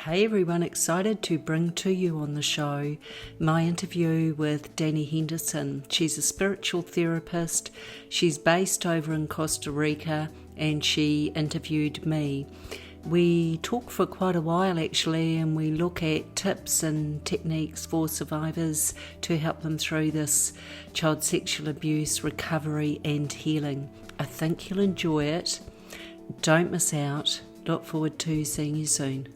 Hey everyone, excited to bring to you on the show my interview with Dani Henderson. She's a spiritual therapist. She's based over in Costa Rica and she interviewed me. We talk for quite a while actually, and we look at tips and techniques for survivors to help them through this child sexual abuse, recovery and healing. I think you'll enjoy it. Don't miss out. Look forward to seeing you soon.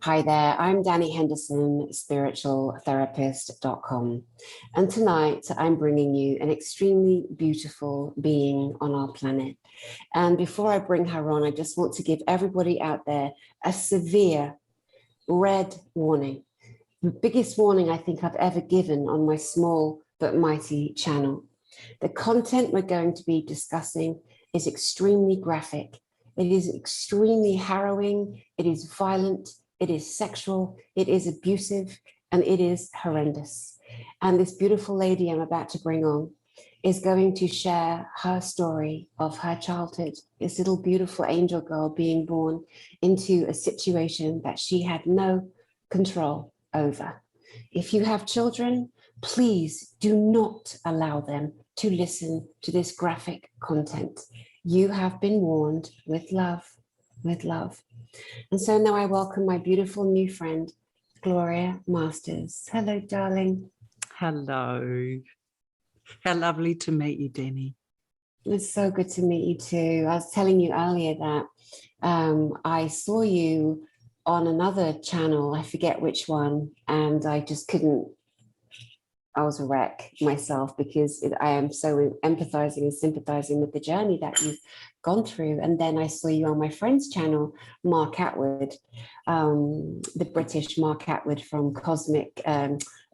Hi there, I'm Dani Henderson Spiritual Therapist.com, and tonight I'm bringing you an extremely beautiful being on our planet. And before I bring her on, I just want to give everybody out there a severe red warning. The biggest warning I think I've ever given on my small but mighty channel. The content we're going to be discussing is extremely graphic. It is extremely harrowing. It is violent. It is sexual, it is abusive, and it is horrendous. And this beautiful lady I'm about to bring on is going to share her story of her childhood, this little beautiful angel girl being born into a situation that she had no control over. If you have children, please do not allow them to listen to this graphic content. You have been warned with love, with love. And so now I welcome my beautiful new friend, Gloria Masters. Hello, darling. Hello. How lovely to meet you, Dani. It's so good to meet you too. I was telling you earlier that I saw you on another channel, I forget which one, and I just couldn't, I was a wreck myself because I am so empathizing and sympathizing with the journey that you've gone through. And then I saw you on my friend's channel, Mark Atwood, the British Mark Atwood from Cosmic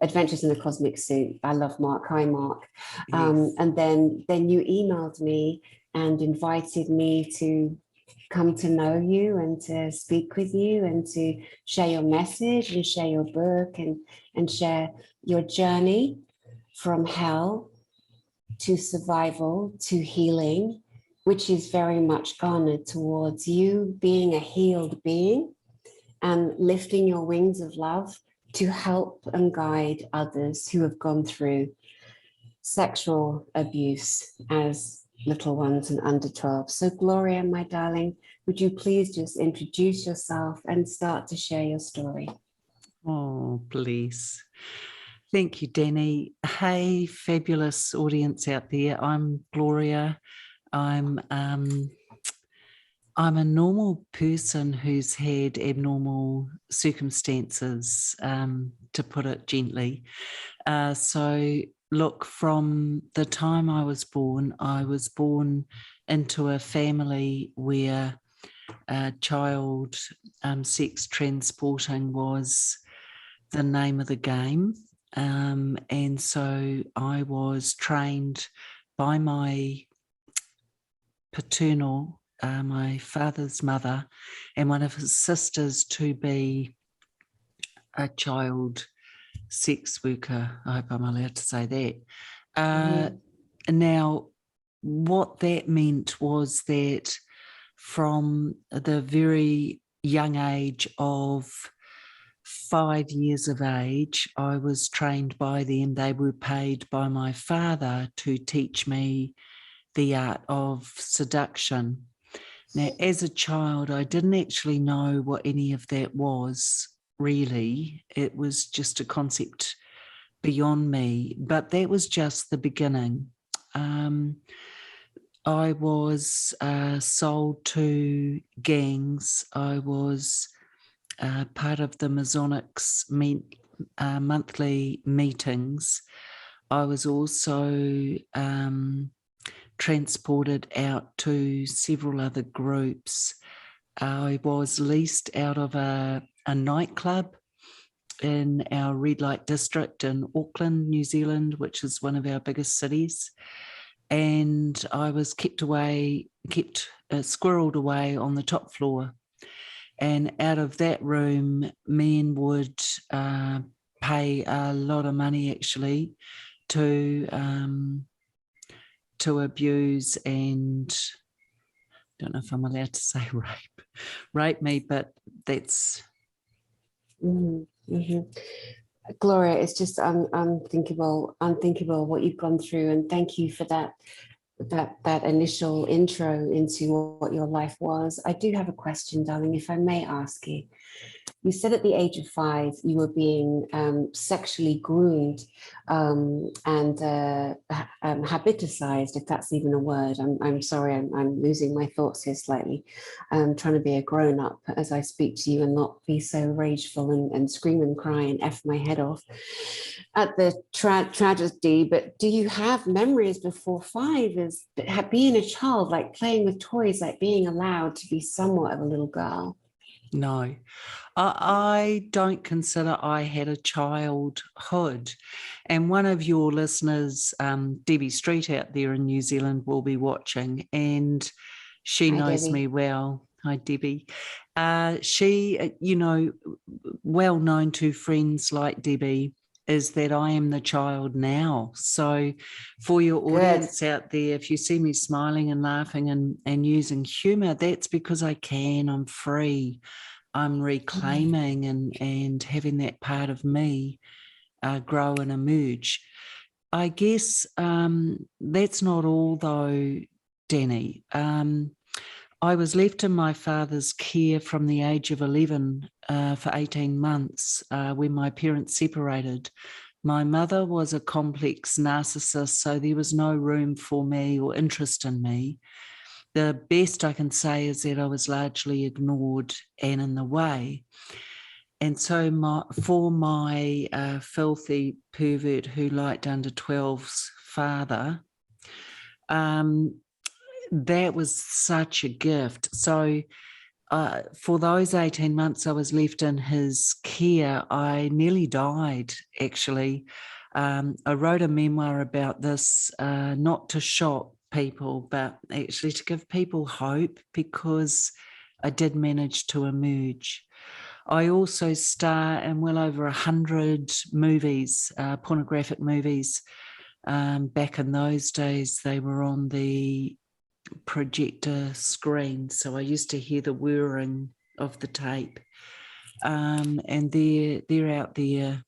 Adventures in the Cosmic Suit. I love Mark. Hi, Mark. Yes. And then you emailed me and invited me to come to know you and to speak with you and to share your message and share your book and share your journey from hell to survival to healing, which is very much garnered towards you being a healed being and lifting your wings of love to help and guide others who have gone through sexual abuse as little ones and under 12. So Gloria, my darling, would you please just introduce yourself and start to share your story? Oh, please. Thank you, Dani. Hey, fabulous audience out there. I'm Gloria. I'm a normal person who's had abnormal circumstances, to put it gently. So look, from the time I was born into a family where child sex transporting was the name of the game. And so I was trained by my paternal, my father's mother, and one of his sisters to be a child sex worker. I hope I'm allowed to say that. Now, what that meant was that from the very young age of 5 years of age, I was trained by them. They were paid by my father to teach me the art of seduction. Now, as a child, I didn't actually know what any of that was, really. It was just a concept beyond me, but that was just the beginning. I was sold to gangs. I was part of the Masonics monthly meetings. I was also transported out to several other groups. I was leased out of a nightclub in our red light district in Auckland, New Zealand, which is one of our biggest cities. And I was kept squirreled away on the top floor. And out of that room, men would pay a lot of money actually to abuse and, I don't know if I'm allowed to say rape me, but that's Mhm. Gloria, it's just unthinkable what you've gone through, and thank you for that initial intro into what your life was. I do have a question, darling, if I may ask you. You said at the age of 5 you were being sexually groomed and habiticized, if that's even a word. I'm sorry, I'm losing my thoughts here slightly. I'm trying to be a grown-up as I speak to you and not be so rageful and scream and cry and F my head off at the tragedy. But do you have memories before 5 as being a child, like playing with toys, like being allowed to be somewhat of a little girl? No, I don't consider I had a childhood. And one of your listeners, Debbie Street out there in New Zealand, will be watching, and she Hi, knows Debbie. me well. Hi, Debbie. She, well known to friends like Debbie, is that I am the child now. So for your audience out there, if you see me smiling and laughing and using humor, that's because I can. I'm free. I'm reclaiming and having that part of me grow and emerge. I guess that's not all though, Dani. I was left in my father's care from the age of 11 for 18 months when my parents separated. My mother was a complex narcissist, so there was no room for me or interest in me. The best I can say is that I was largely ignored and in the way. And so for my filthy pervert who liked under 12's father, that was such a gift. So for those 18 months I was left in his care, I nearly died, actually. I wrote a memoir about this, not to shock people, but actually to give people hope, because I did manage to emerge. I also star in well over 100 movies, pornographic movies. Back in those days, they were on the projector screen, so I used to hear the whirring of the tape. And they're out there.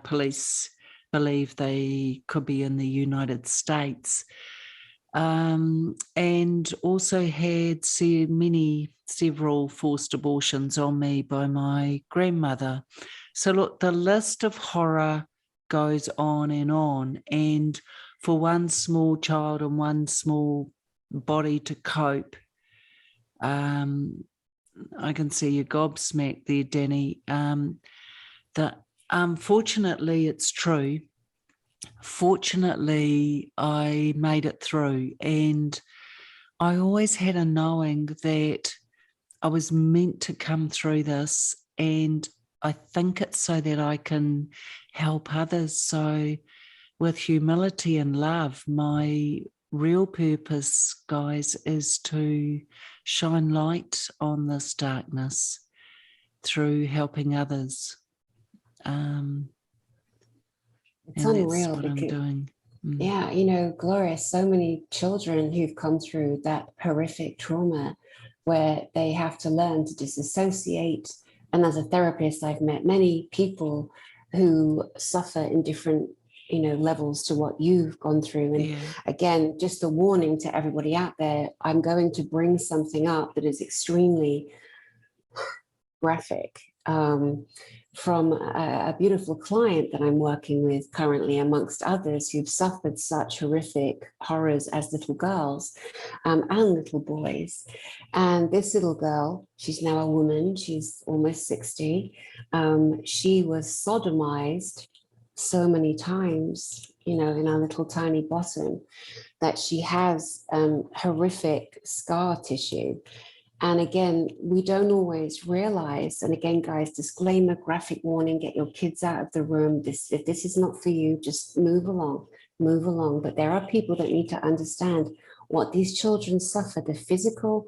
Police believe they could be in the United States. And also had several forced abortions on me by my grandmother. So look, the list of horror goes on. And for one small child and one small body to cope, I can see you gobsmacked there, Dani. That unfortunately, it's true. Fortunately, I made it through, and I always had a knowing that I was meant to come through this, and I think it's so that I can help others. So with humility and love, my real purpose, guys, is to shine light on this darkness through helping others. It's And unreal that's what I'm doing. Yeah, you know, Gloria, so many children who've come through that horrific trauma where they have to learn to disassociate. And as a therapist, I've met many people who suffer in different, levels to what you've gone through. And again, just a warning to everybody out there, I'm going to bring something up that is extremely graphic. From a beautiful client that I'm working with currently, amongst others who've suffered such horrific horrors as little girls and little boys. And this little girl, she's now a woman, she's almost 60. She was sodomized so many times, in her little tiny bottom, that she has horrific scar tissue. And again, we don't always realize, and again, guys, disclaimer, graphic warning, get your kids out of the room. If this is not for you, just move along. But there are people that need to understand what these children suffer, the physical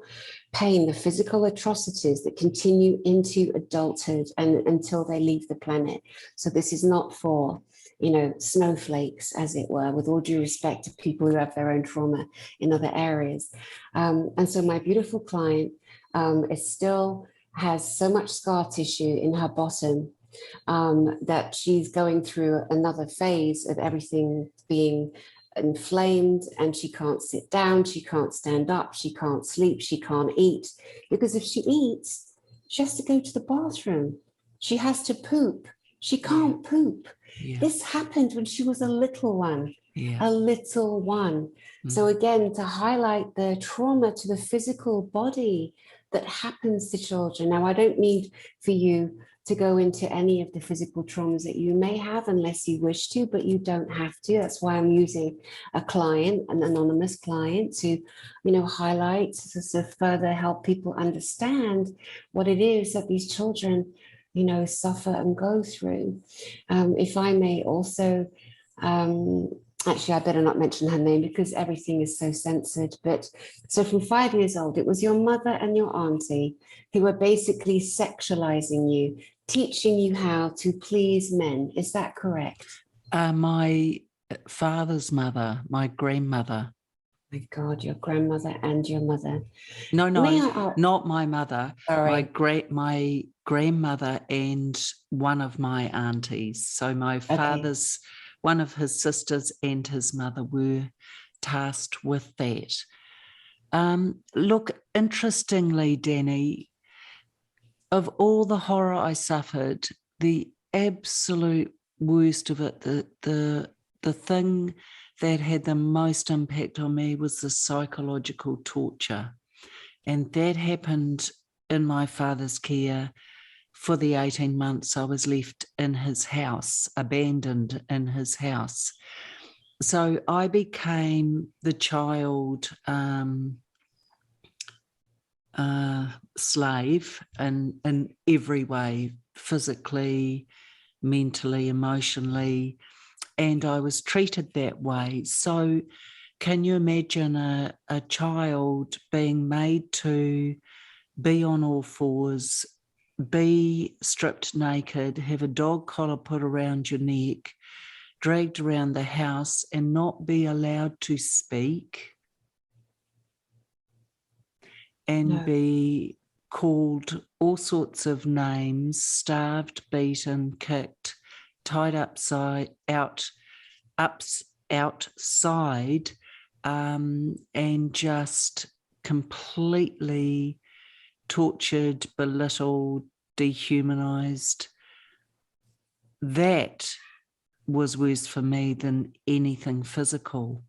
pain, the physical atrocities that continue into adulthood and until they leave the planet. So this is not for, snowflakes, as it were, with all due respect to people who have their own trauma in other areas. And so my beautiful client, it still has so much scar tissue in her bottom that she's going through another phase of everything being inflamed, and she can't sit down, she can't stand up, she can't sleep, she can't eat, because if she eats, she has to go to the bathroom, she has to poop, she can't poop. This happened when she was a little one. A little one. So again, to highlight the trauma to the physical body that happens to children. Now, I don't need for you to go into any of the physical traumas that you may have unless you wish to, but you don't have to. That's why I'm using a client, an anonymous client, to, highlight, to sort of further help people understand what it is that these children, suffer and go through. If I may also, actually, I better not mention her name because everything is so censored. But so from 5 years old, it was your mother and your auntie who were basically sexualizing you, teaching you how to please men. Is that correct? My father's mother, my grandmother. My God, your grandmother and your mother. No, not my mother. Sorry. My grandmother and one of my aunties. So my father's, one of his sisters and his mother were tasked with that. Look, interestingly, Dani, of all the horror I suffered, the absolute worst of it, the thing that had the most impact on me was the psychological torture. And that happened in my father's care for the 18 months I was left in his house, abandoned in his house. So I became the child slave in every way, physically, mentally, emotionally, and I was treated that way. So can you imagine a child being made to be on all fours, be stripped naked, have a dog collar put around your neck, dragged around the house and not be allowed to speak and be called all sorts of names, starved, beaten, kicked, tied outside, and just completely tortured, belittled, dehumanized. That was worse for me than anything physical.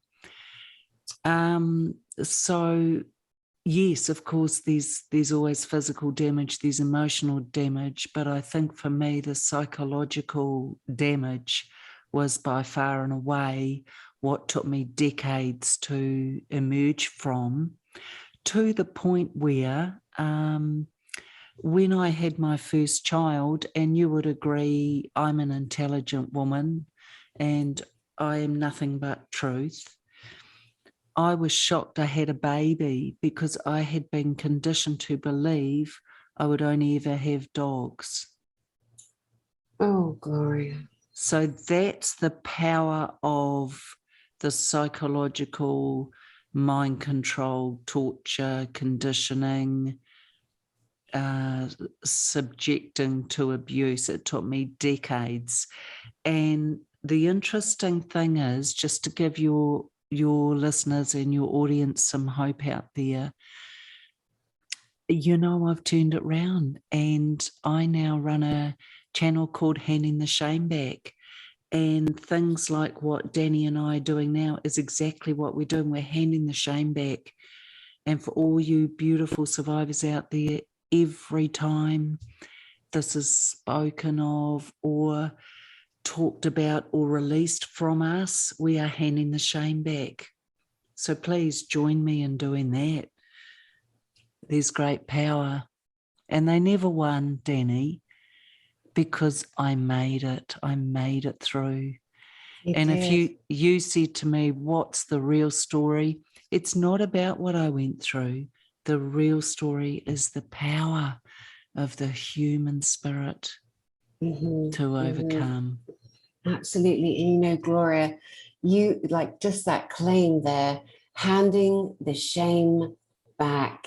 So yes, of course, there's always physical damage, there's emotional damage, but I think for me, the psychological damage was by far and away what took me decades to emerge from, to the point where when I had my first child, and you would agree I'm an intelligent woman and I am nothing but truth, I was shocked I had a baby because I had been conditioned to believe I would only ever have dogs. Oh, Gloria. So that's the power of the psychological mind control, torture, conditioning, subjecting to abuse. It took me decades. And the interesting thing is, just to give your listeners and your audience some hope out there, I've turned it around and I now run a channel called Handing the Shame Back. And things like what Dani and I are doing now is exactly what we're doing. We're handing the shame back. And for all you beautiful survivors out there, every time this is spoken of or talked about or released from us, we are handing the shame back. So please join me in doing that. There's great power. And they never won, Dani, because I made it. I made it through. If you said to me, what's the real story? It's not about what I went through. The real story is the power of the human spirit to overcome. Absolutely. And Gloria, you like just that claim there, handing the shame back.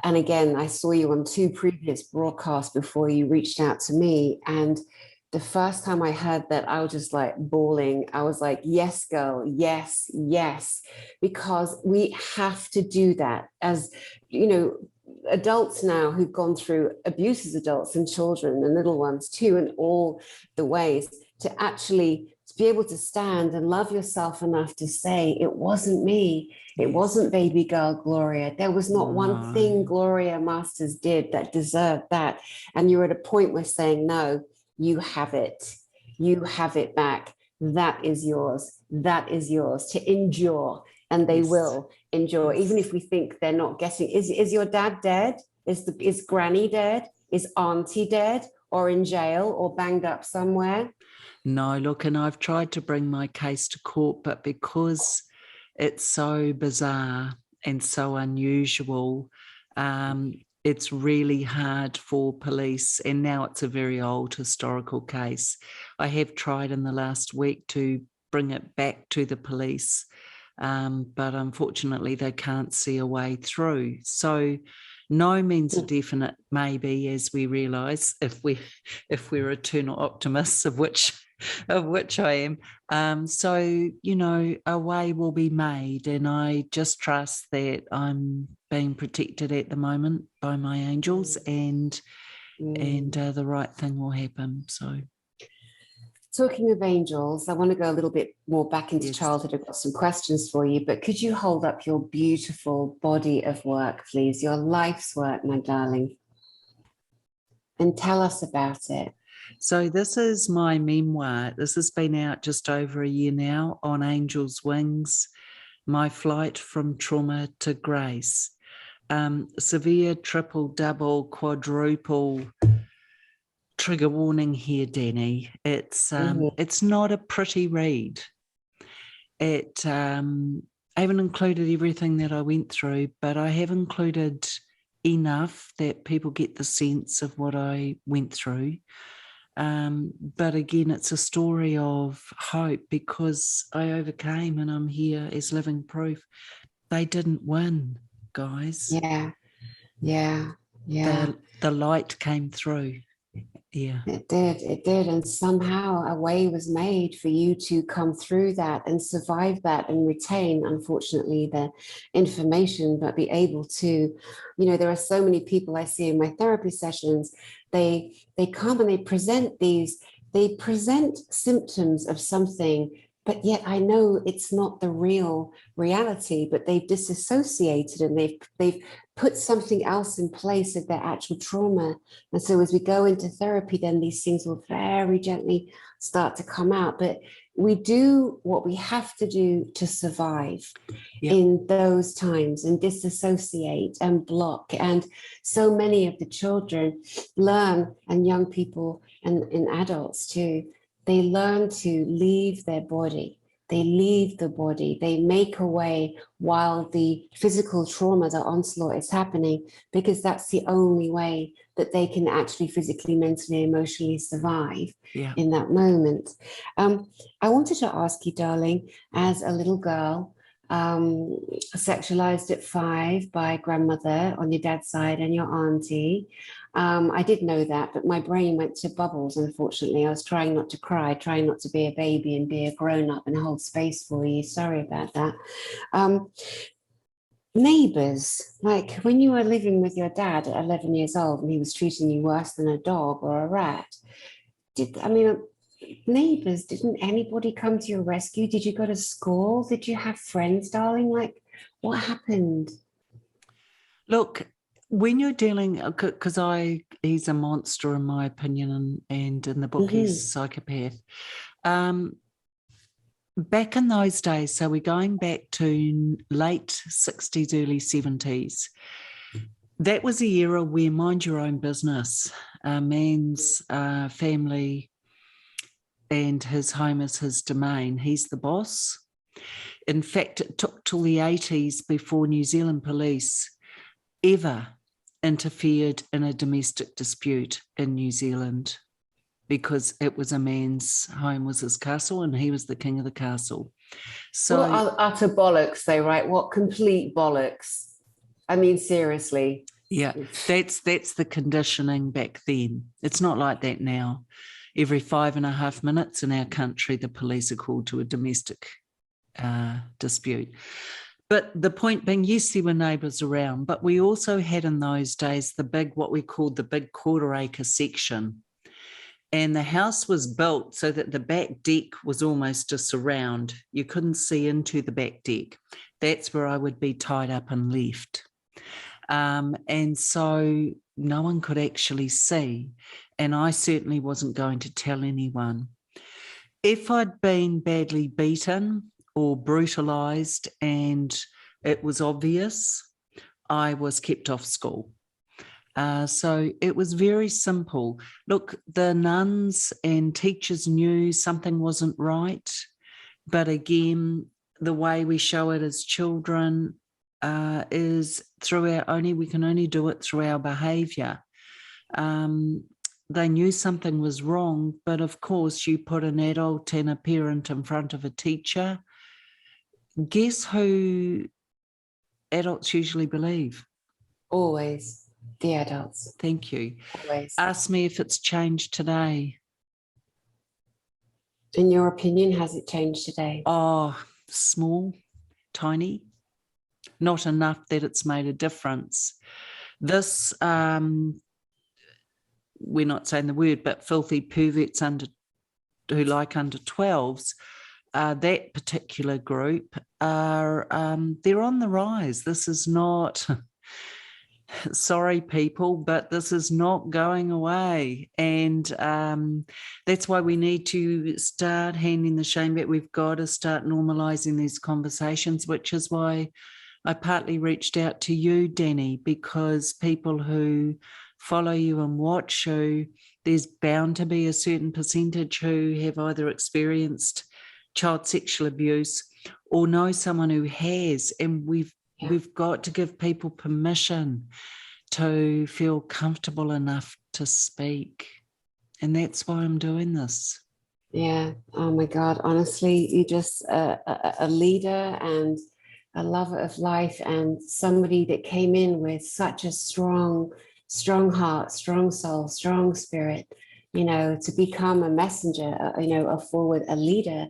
And again, I saw you on 2 previous broadcasts before you reached out to me. And the first time I heard that, I was just like bawling. I was like, yes, girl, yes, yes, because we have to do that as, you know, adults now who've gone through abuse as adults, and children and little ones too, in all the ways, to actually be able to stand and love yourself enough to say, it wasn't me. It wasn't baby girl Gloria. There was not one thing Gloria Masters did that deserved that. And you're at a point where saying, no, you have it. You have it back. That is yours. That is yours to endure. And they will endure, even if we think they're not getting. Is your dad dead? Is granny dead? Is auntie dead, or in jail, or banged up somewhere? No, look, and I've tried to bring my case to court, but because it's so bizarre and so unusual, it's really hard for police. And now it's a very old historical case. I have tried in the last week to bring it back to the police, but unfortunately they can't see a way through. So no means a definite maybe, as we realise, if we're eternal optimists, of which I am. So, you know, a way will be made, and I just trust that I'm being protected at the moment by my angels, and the right thing will happen. So, talking of angels, I want to go a little bit more back into childhood. I've got some questions for you, but could you hold up your beautiful body of work, please? Your life's work, my darling, and tell us about it. So this is my memoir. This has been out just over a year now, On Angel's Wings, My Flight from Trauma to Grace. Severe, triple, double, quadruple trigger warning here, Dani. It's not a pretty read. I haven't included everything that I went through, but I have included enough that people get the sense of what I went through. But again, it's a story of hope, because I overcame, and I'm here as living proof. They didn't win, guys. The light came through. Yeah, it did, and somehow a way was made for you to come through that and survive that and retain, unfortunately, the information, but be able to, you know, there are so many people I see in my therapy sessions. They come and they present symptoms of something, but yet I know it's not the real reality, but they've disassociated and they've put something else in place of their actual trauma. And so as we go into therapy, then these things will very gently start to come out. But we do what we have to do to survive in those times, and disassociate and block. And so many of the children learn, and young people and adults too, they learn to leave their body. They leave the body. They make a way while the physical trauma, the onslaught, is happening, because that's the only way that they can actually physically, mentally, emotionally survive in that moment. I wanted to ask you, darling, as a little girl, sexualized at 5 by grandmother on your dad's side and your auntie. I did know that, but my brain went to bubbles, unfortunately. I was trying not to cry, trying not to be a baby and be a grown-up and hold space for you. Sorry about that. Neighbors, like when you were living with your dad at 11 years old and he was treating you worse than a dog or a rat, neighbors, didn't anybody come to your rescue? Did you go to school? Did you have friends, darling? Like, what happened? Look, when you're dealing, because he's a monster in my opinion, and in the book he's a psychopath. Back in those days, so we're going back to late 60s, early 70s, that was a era where mind your own business. A man's family and his home is his domain. He's the boss. In fact, it took till the 80s before New Zealand police ever interfered in a domestic dispute in New Zealand, because it was a man's home, was his castle, and he was the king of the castle. So what utter bollocks, though, right? What complete bollocks. I mean, seriously. Yeah, that's the conditioning back then. It's not like that now. Every 5.5 minutes in our country, the police are called to a domestic dispute. But the point being, yes, there were neighbours around, but we also had in those days what we called the big 1/4 acre section. And the house was built so that the back deck was almost a surround. You couldn't see into the back deck. That's where I would be tied up and left. And so no one could actually see. And I certainly wasn't going to tell anyone. If I'd been badly beaten or brutalised and it was obvious, I was kept off school. So it was very simple. Look, the nuns and teachers knew something wasn't right. But again, the way we show it as children is we can only do it through our behaviour. They knew something was wrong, but of course you put an adult and a parent in front of a teacher. Guess who adults usually believe? Always the adults. Thank you. Always. Ask me if it's changed today. In your opinion, has it changed today? Oh, small, tiny. Not enough that it's made a difference. This, we're not saying the word, but filthy perverts who like under 12s, that particular group are, they're on the rise. This is not, sorry people, but this is not going away. And that's why we need to start handing the shame back. We've got to start normalising these conversations, which is why I partly reached out to you, Dani, because people who follow you and watch you, there's bound to be a certain percentage who have either experienced child sexual abuse or know someone who has. And we've got to give people permission to feel comfortable enough to speak. And that's why I'm doing this. Yeah. Oh my God. Honestly, you're just a leader and a lover of life, and somebody that came in with such a strong heart, strong soul, strong spirit, to become a messenger, a leader.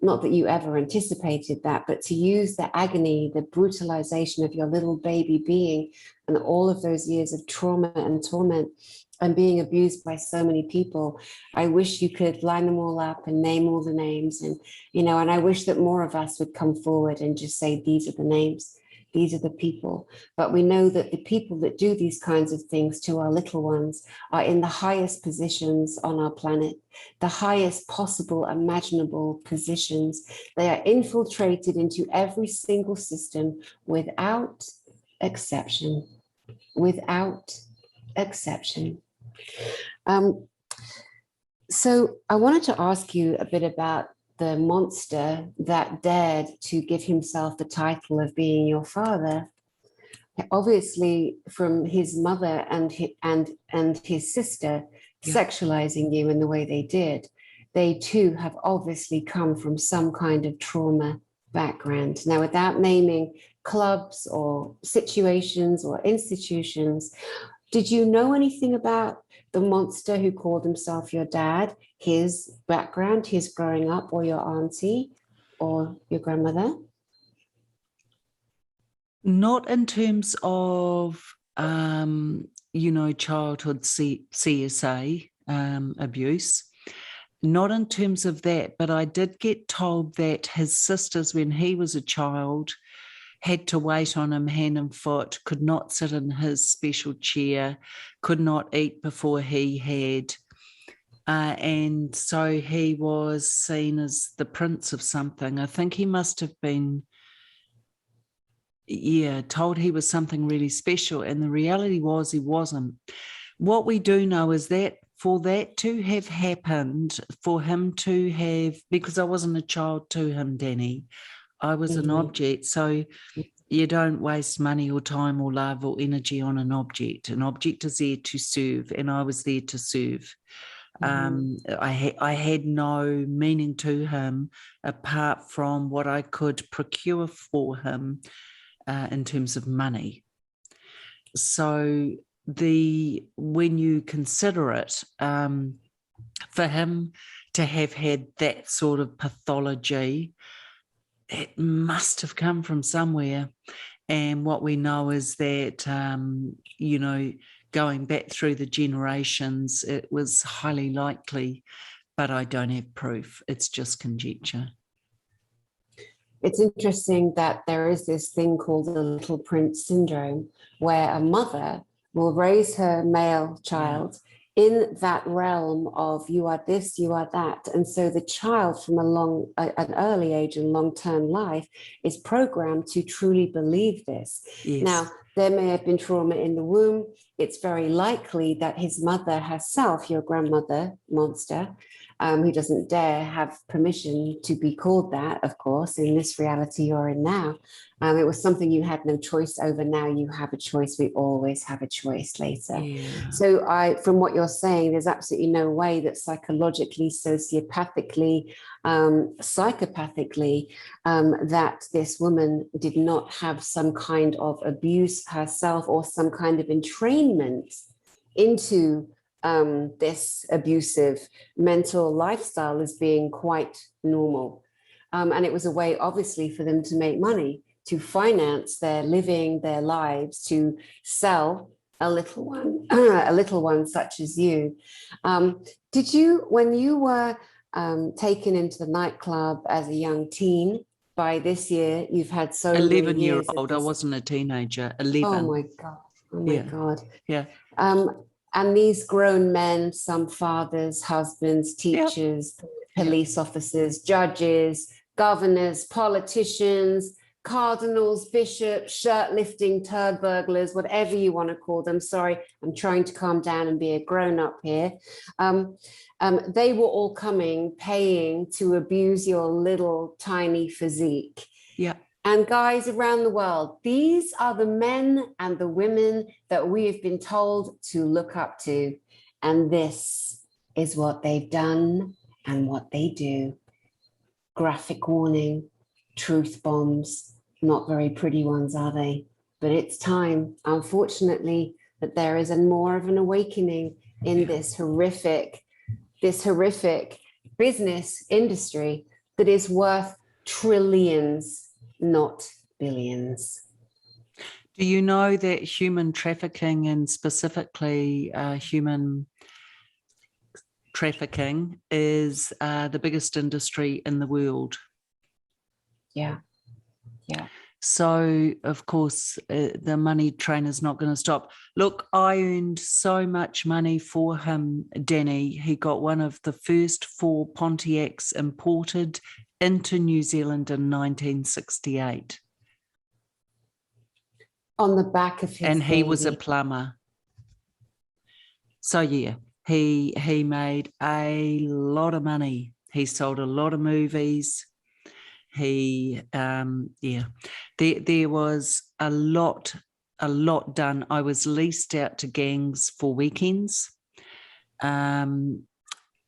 Not that you ever anticipated that, but to use the agony, the brutalization of your little baby being and all of those years of trauma and torment and being abused by so many people. I wish you could line them all up and name all the names. And, and I wish that more of us would come forward and just say, these are the names, these are the people. But we know that the people that do these kinds of things to our little ones are in the highest positions on our planet, the highest possible imaginable positions. They are infiltrated into every single system without exception, without exception. So I wanted to ask you a bit about the monster that dared to give himself the title of being your father. Obviously, from his mother and his sister sexualizing you in the way they did, they too have obviously come from some kind of trauma background. Now, without naming clubs or situations or institutions, did you know anything about the monster who called himself your dad, his background, his growing up, or your auntie or your grandmother? Not in terms of, childhood CSA abuse. Not in terms of that, but I did get told that his sisters, when he was a child, had to wait on him hand and foot, could not sit in his special chair, could not eat before he had. And so he was seen as the prince of something. I think he must have been, told he was something really special. And the reality was he wasn't. What we do know is that for that to have happened, for him to have, because I wasn't a child to him, Dani, I was an object. So you don't waste money or time or love or energy on an object. An object is there to serve, and I was there to serve. I had no meaning to him apart from what I could procure for him in terms of money. So when you consider it, for him to have had that sort of pathology, it must have come from somewhere. And what we know is that, going back through the generations, it was highly likely, but I don't have proof. It's just conjecture. It's interesting that there is this thing called the Little Prince syndrome, where a mother will raise her male child in that realm of you are this, you are that. And so the child from an early age and long-term life is programmed to truly believe this. Yes. Now, there may have been trauma in the womb. It's very likely that his mother herself, your grandmother, monster, who doesn't dare have permission to be called that, of course, in this reality you're in now. It was something you had no choice over. Now you have a choice. We always have a choice later. Yeah. So from what you're saying, there's absolutely no way that psychologically, sociopathically, psychopathically, that this woman did not have some kind of abuse herself or some kind of entrainment into this abusive mental lifestyle as being quite normal. And it was a way, obviously, for them to make money, to finance their living, their lives, to sell a little one such as you. Did you, when you were taken into the nightclub as a young teen, by this year, you've had so 11 many years. 11-year-old. I wasn't a teenager. 11. Oh my God. Oh my God. Yeah. And these grown men, some fathers, husbands, teachers, police officers, judges, governors, politicians, cardinals, bishops, shirt-lifting turd burglars, whatever you want to call them. Sorry, I'm trying to calm down and be a grown-up here. They were all coming, paying to abuse your little tiny physique. Yeah. And guys around the world, these are the men and the women that we have been told to look up to. And this is what they've done and what they do. Graphic warning, truth bombs, not very pretty ones, are they? But it's time, unfortunately, that there is more of an awakening in this horrific business industry that is worth trillions, not billions. Do you know that human trafficking, and specifically human trafficking, is the biggest industry in the world? Yeah. Yeah. So, of course, the money train is not going to stop. Look, I earned so much money for him, Dani. He got one of the first 4 Pontiacs imported into New Zealand in 1968. On the back of his and he baby. was a plumber. So yeah, he made a lot of money. He sold a lot of movies. He there was a lot done. I was leased out to gangs for weekends.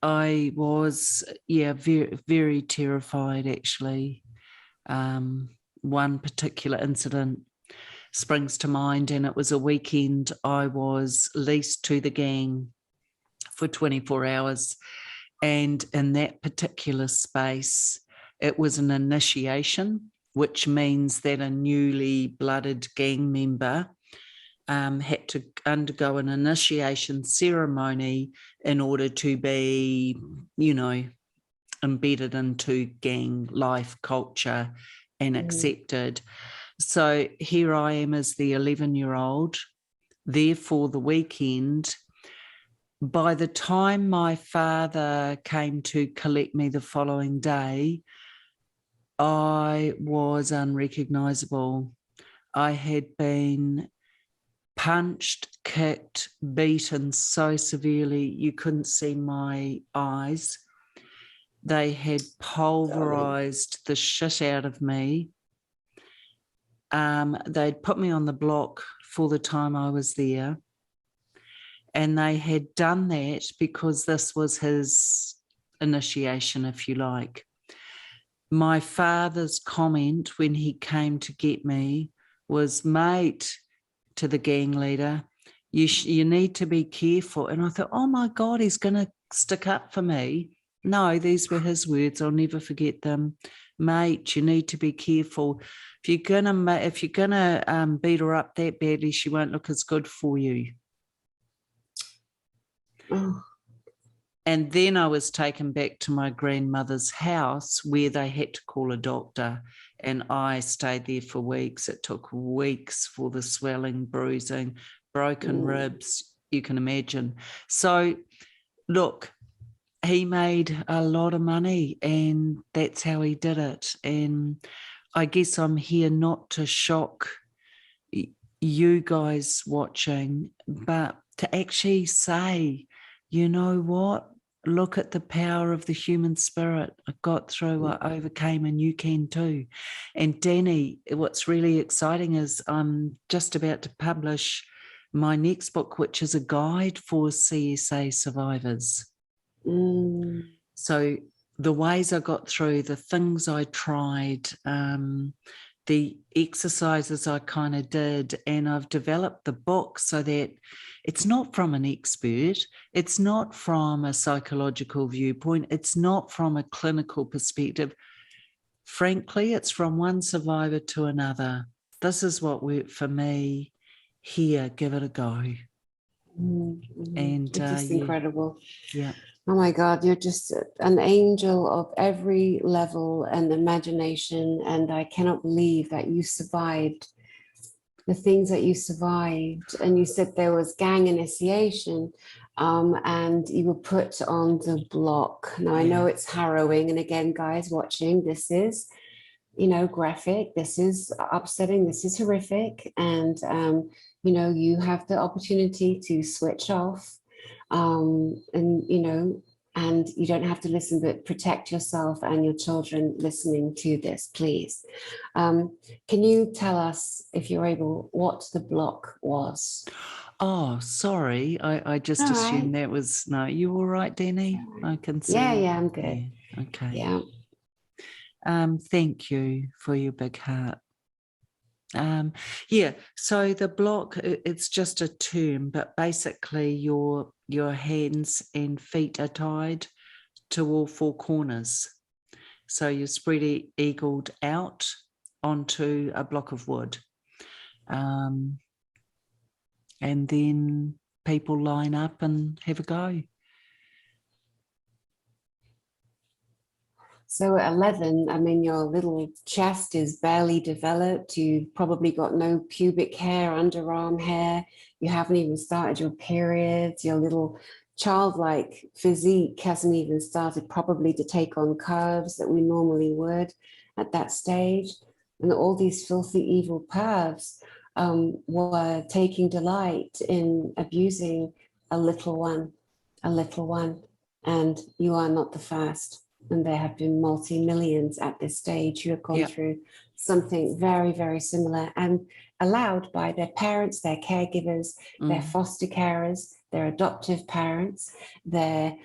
I was very, very terrified, actually. One particular incident springs to mind, and it was a weekend. I was leased to the gang for 24 hours, and in that particular space, it was an initiation, which means that a newly blooded gang member had to undergo an initiation ceremony in order to be, embedded into gang life, culture, and accepted. So here I am as the 11-year-old, there for the weekend. By the time my father came to collect me the following day, I was unrecognisable. I had been punched, kicked, beaten so severely you couldn't see my eyes. They had pulverised the shit out of me. They'd put me on the block for the time I was there. And they had done that because this was his initiation, if you like. My father's comment when he came to get me was, "Mate, to the gang leader, you need to be careful. And I thought, oh my God, he's going to stick up for me. No, these were his words. I'll never forget them. Mate, you need to be careful. If you're gonna beat her up that badly, she won't look as good for you. Oh. And then I was taken back to my grandmother's house where they had to call a doctor. And I stayed there for weeks. It took weeks for the swelling, bruising, broken ribs, you can imagine. So, look, he made a lot of money and that's how he did it. And I guess I'm here not to shock you guys watching, but to actually say, you know what? Look at the power of the human spirit. I got through, I overcame, and you can too. And Dani, what's really exciting is I'm just about to publish my next book, which is a guide for CSA survivors. So the ways I got through, the things I tried, the exercises I kind of did, and I've developed the book so that it's not from an expert, it's not from a psychological viewpoint, it's not from a clinical perspective. Frankly, it's from one survivor to another. This is what worked for me. Here, give it a go. And it's just incredible. Yeah. Oh my God, you're just an angel of every level and imagination. And I cannot believe that you survived the things that you survived. And you said there was gang initiation and you were put on the block. Now, I know it's harrowing. And again, guys watching, this is, graphic. This is upsetting. This is horrific. And, you have the opportunity to switch off. And you don't have to listen, but protect yourself and your children listening to this, please. Can you tell us, if you're able, what the block was? Oh, sorry. I just assumed that was, no, you all right, Dani? I can see. Yeah, I'm good. Yeah, okay. Yeah. Thank you for your big heart. So the block, it's just a term, but basically your hands and feet are tied to all four corners. So you're spread eagled out onto a block of wood. And then people line up and have a go. So at 11, I mean, your little chest is barely developed. You've probably got no pubic hair, underarm hair. You haven't even started your periods. Your little childlike physique hasn't even started probably to take on curves that we normally would at that stage. And all these filthy, evil pervs were taking delight in abusing a little one. And you are not the first. And there have been multi-millions at this stage who have gone through something very, very similar and allowed by their parents, their caregivers, their foster carers, their adoptive parents, their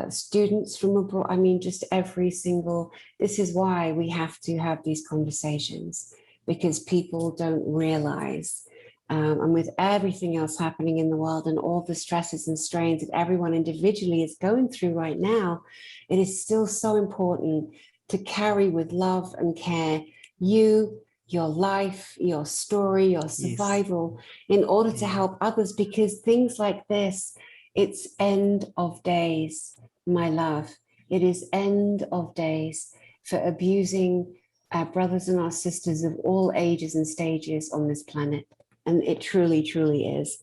students from abroad. I mean, just every single, this is why we have to have these conversations, because people don't realize, and with everything else happening in the world and all the stresses and strains that everyone individually is going through right now, it is still so important to carry with love and care you, your life, your story, your survival, in order to help others, because things like this, it's end of days, my love. It is end of days for abusing our brothers and our sisters of all ages and stages on this planet. And it truly, truly is.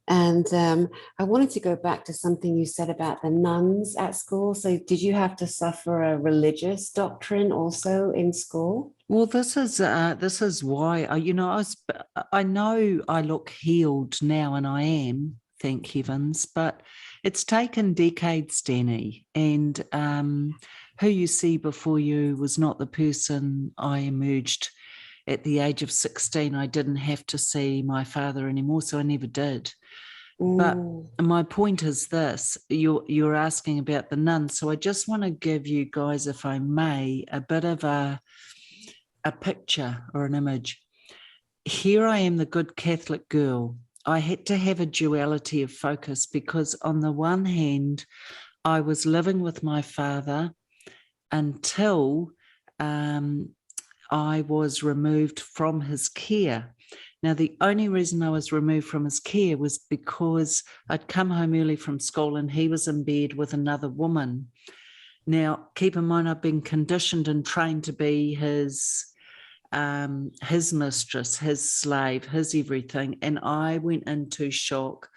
And I wanted to go back to something you said about the nuns at school. So did you have to suffer a religious doctrine also in school? Well, this is why I know I look healed now, and I am, thank heavens. But it's taken decades, Dani, and who you see before you was not the person I emerged. At the age of 16, I didn't have to see my father anymore, so I never did. But my point is this, you're asking about the nuns, so I just want to give you guys, if I may, a bit of a picture or an image. here I am, the good Catholic girl. I had to have a duality of focus because on the one hand, I was living with my father until I was removed from his care. Now, the only reason I was removed from his care was because I'd come home early from school and he was in bed with another woman. Now, keep in mind, I've been conditioned and trained to be his mistress, his slave, his everything. And I went into shock,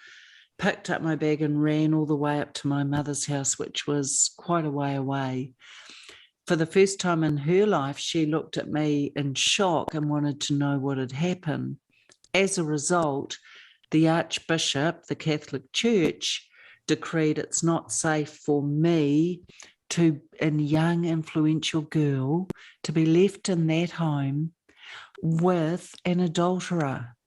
picked up my bag and ran all the way up to my mother's house, which was quite a way away. For the first time in her life, she looked at me in shock and wanted to know what had happened. As a result, the Archbishop, the Catholic Church, decreed it's not safe for me a young, influential girl, to be left in that home with an adulterer.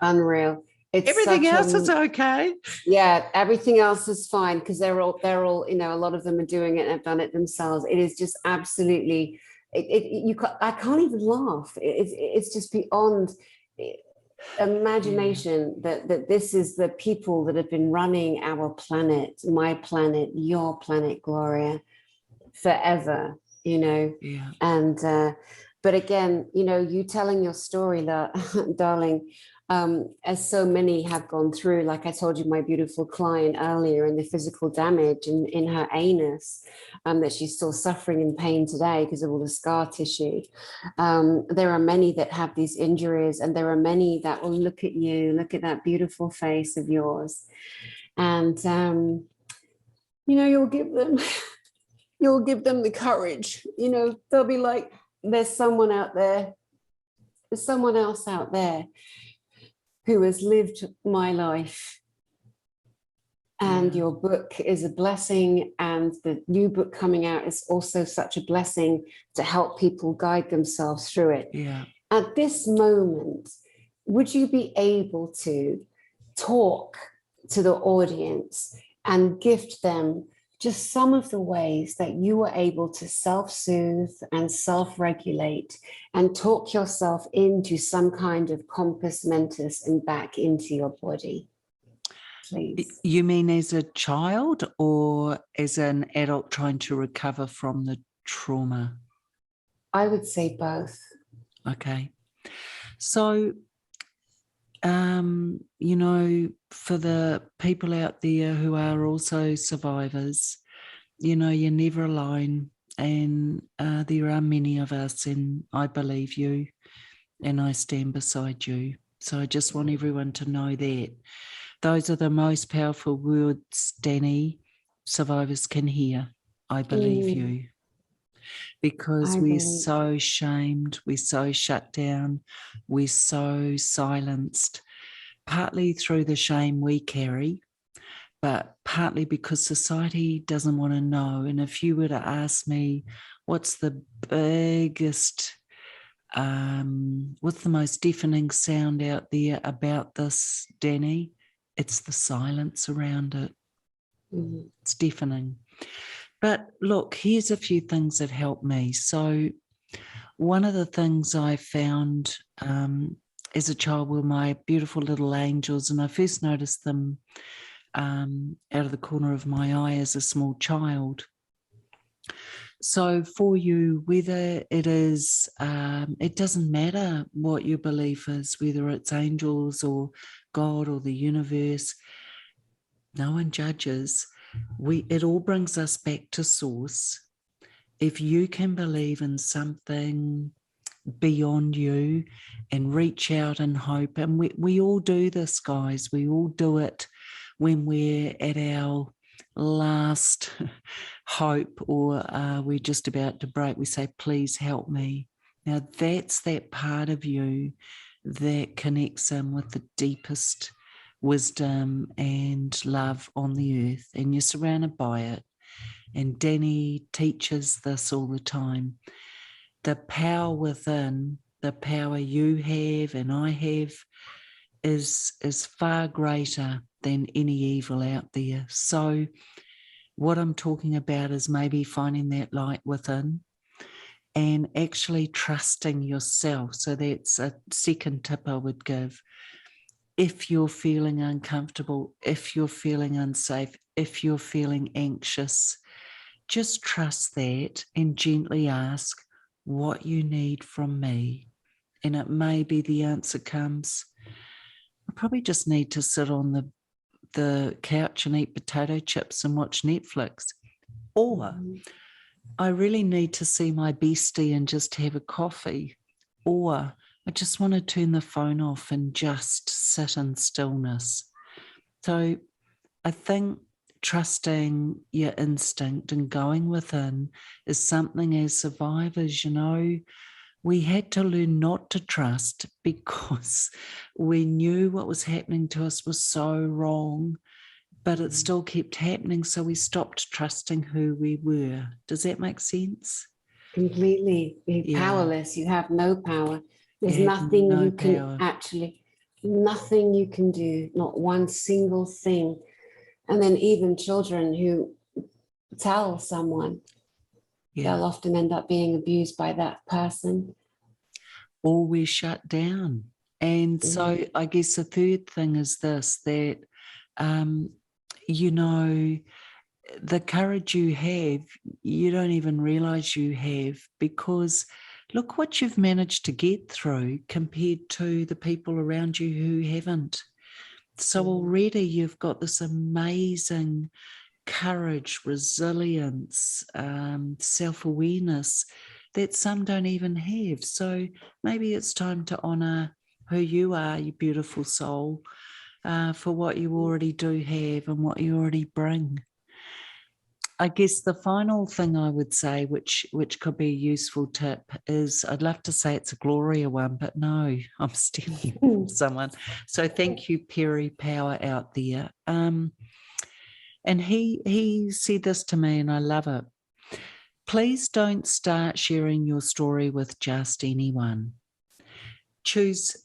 Unreal. It's everything else is okay. Yeah, everything else is fine because they're all, a lot of them are doing it and have done it themselves. It is just absolutely, I can't even laugh. It's just beyond imagination that this is the people that have been running our planet, my planet, your planet, Gloria, forever, Yeah. And but again, you telling your story, darling, as so many have gone through, like I told you, my beautiful client earlier, and the physical damage in her anus, that she's still suffering in pain today because of all the scar tissue. There are many that have these injuries, and there are many that will look at you, look at that beautiful face of yours, and you'll give them the courage. They'll be like, there's someone out there, there's someone else out there who has lived my life. And your book is a blessing, and the new book coming out is also such a blessing to help people guide themselves through it. Yeah. At this moment, would you be able to talk to the audience and gift them just some of the ways that you were able to self-soothe and self-regulate and talk yourself into some kind of compos mentis and back into your body, please? You mean as a child or as an adult trying to recover from the trauma? I would say both. Okay. So, for the people out there who are also survivors, you're never alone. And there are many of us, and I believe you, and I stand beside you. So I just want everyone to know that. Those are the most powerful words, Dani, survivors can hear. I believe you. Because we're so shamed, we're so shut down, we're so silenced, partly through the shame we carry, but partly because society doesn't want to know. And if you were to ask me, what's the biggest, what's the most deafening sound out there about this, Dani? It's the silence around it. Mm-hmm. It's deafening. But look, here's a few things that helped me. So one of the things I found as a child were my beautiful little angels, and I first noticed them out of the corner of my eye as a small child. So for you, whether it is, it doesn't matter what your belief is, whether it's angels or God or the universe, no one judges. It all brings us back to source. If you can believe in something beyond you and reach out and hope, and we all do this, guys, we all do it when we're at our last hope or we're just about to break, we say, please help me. Now that's that part of you that connects in with the deepest wisdom and love on the earth, and you're surrounded by it. And Dani teaches this all the time. The power within, the power you have and I have is far greater than any evil out there. So what I'm talking about is maybe finding that light within and actually trusting yourself. So that's a second tip I would give. If you're feeling uncomfortable, if you're feeling unsafe, if you're feeling anxious, just trust that and gently ask what you need from me. And it may be the answer comes, I probably just need to sit on the couch and eat potato chips and watch Netflix. Or I really need to see my bestie and just have a coffee. Or I just want to turn the phone off and just sit in stillness. So I think trusting your instinct and going within is something as survivors, we had to learn not to trust because we knew what was happening to us was so wrong, but it still kept happening. So we stopped trusting who we were. Does that make sense? Completely. You're powerless. You have no power. There's nothing you can nothing you can do, not one single thing. And then even children who tell someone, they'll often end up being abused by that person. Or we're shut down. And so I guess the third thing is this, that, the courage you have, you don't even realize you have, because look what you've managed to get through compared to the people around you who haven't. So already you've got this amazing courage, resilience, self-awareness that some don't even have. So maybe it's time to honour who you are, you beautiful soul, for what you already do have and what you already bring. I guess the final thing I would say, which could be a useful tip, is I'd love to say it's a Gloria one, but no, I'm stealing from someone. So thank you, Perry Power out there. And he said this to me, and I love it. Please don't start sharing your story with just anyone. Choose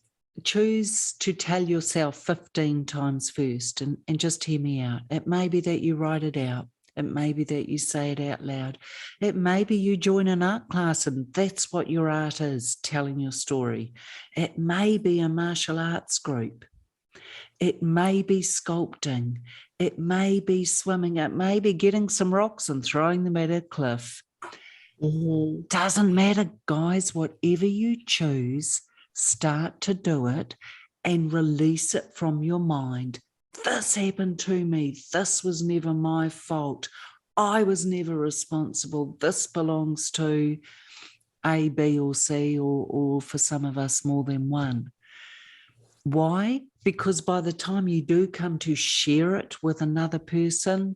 to tell yourself 15 times first, and just hear me out. It may be that you write it out. It may be that you say it out loud. It may be you join an art class and that's what your art is, telling your story. It may be a martial arts group. It may be sculpting. It may be swimming. It may be getting some rocks and throwing them at a cliff. Doesn't matter, guys. Whatever you choose, start to do it and release it from your mind. This happened to me. This was never my fault. I was never responsible. This belongs to A, B, or C, or for some of us, more than one. Why? Because by the time you do come to share it with another person,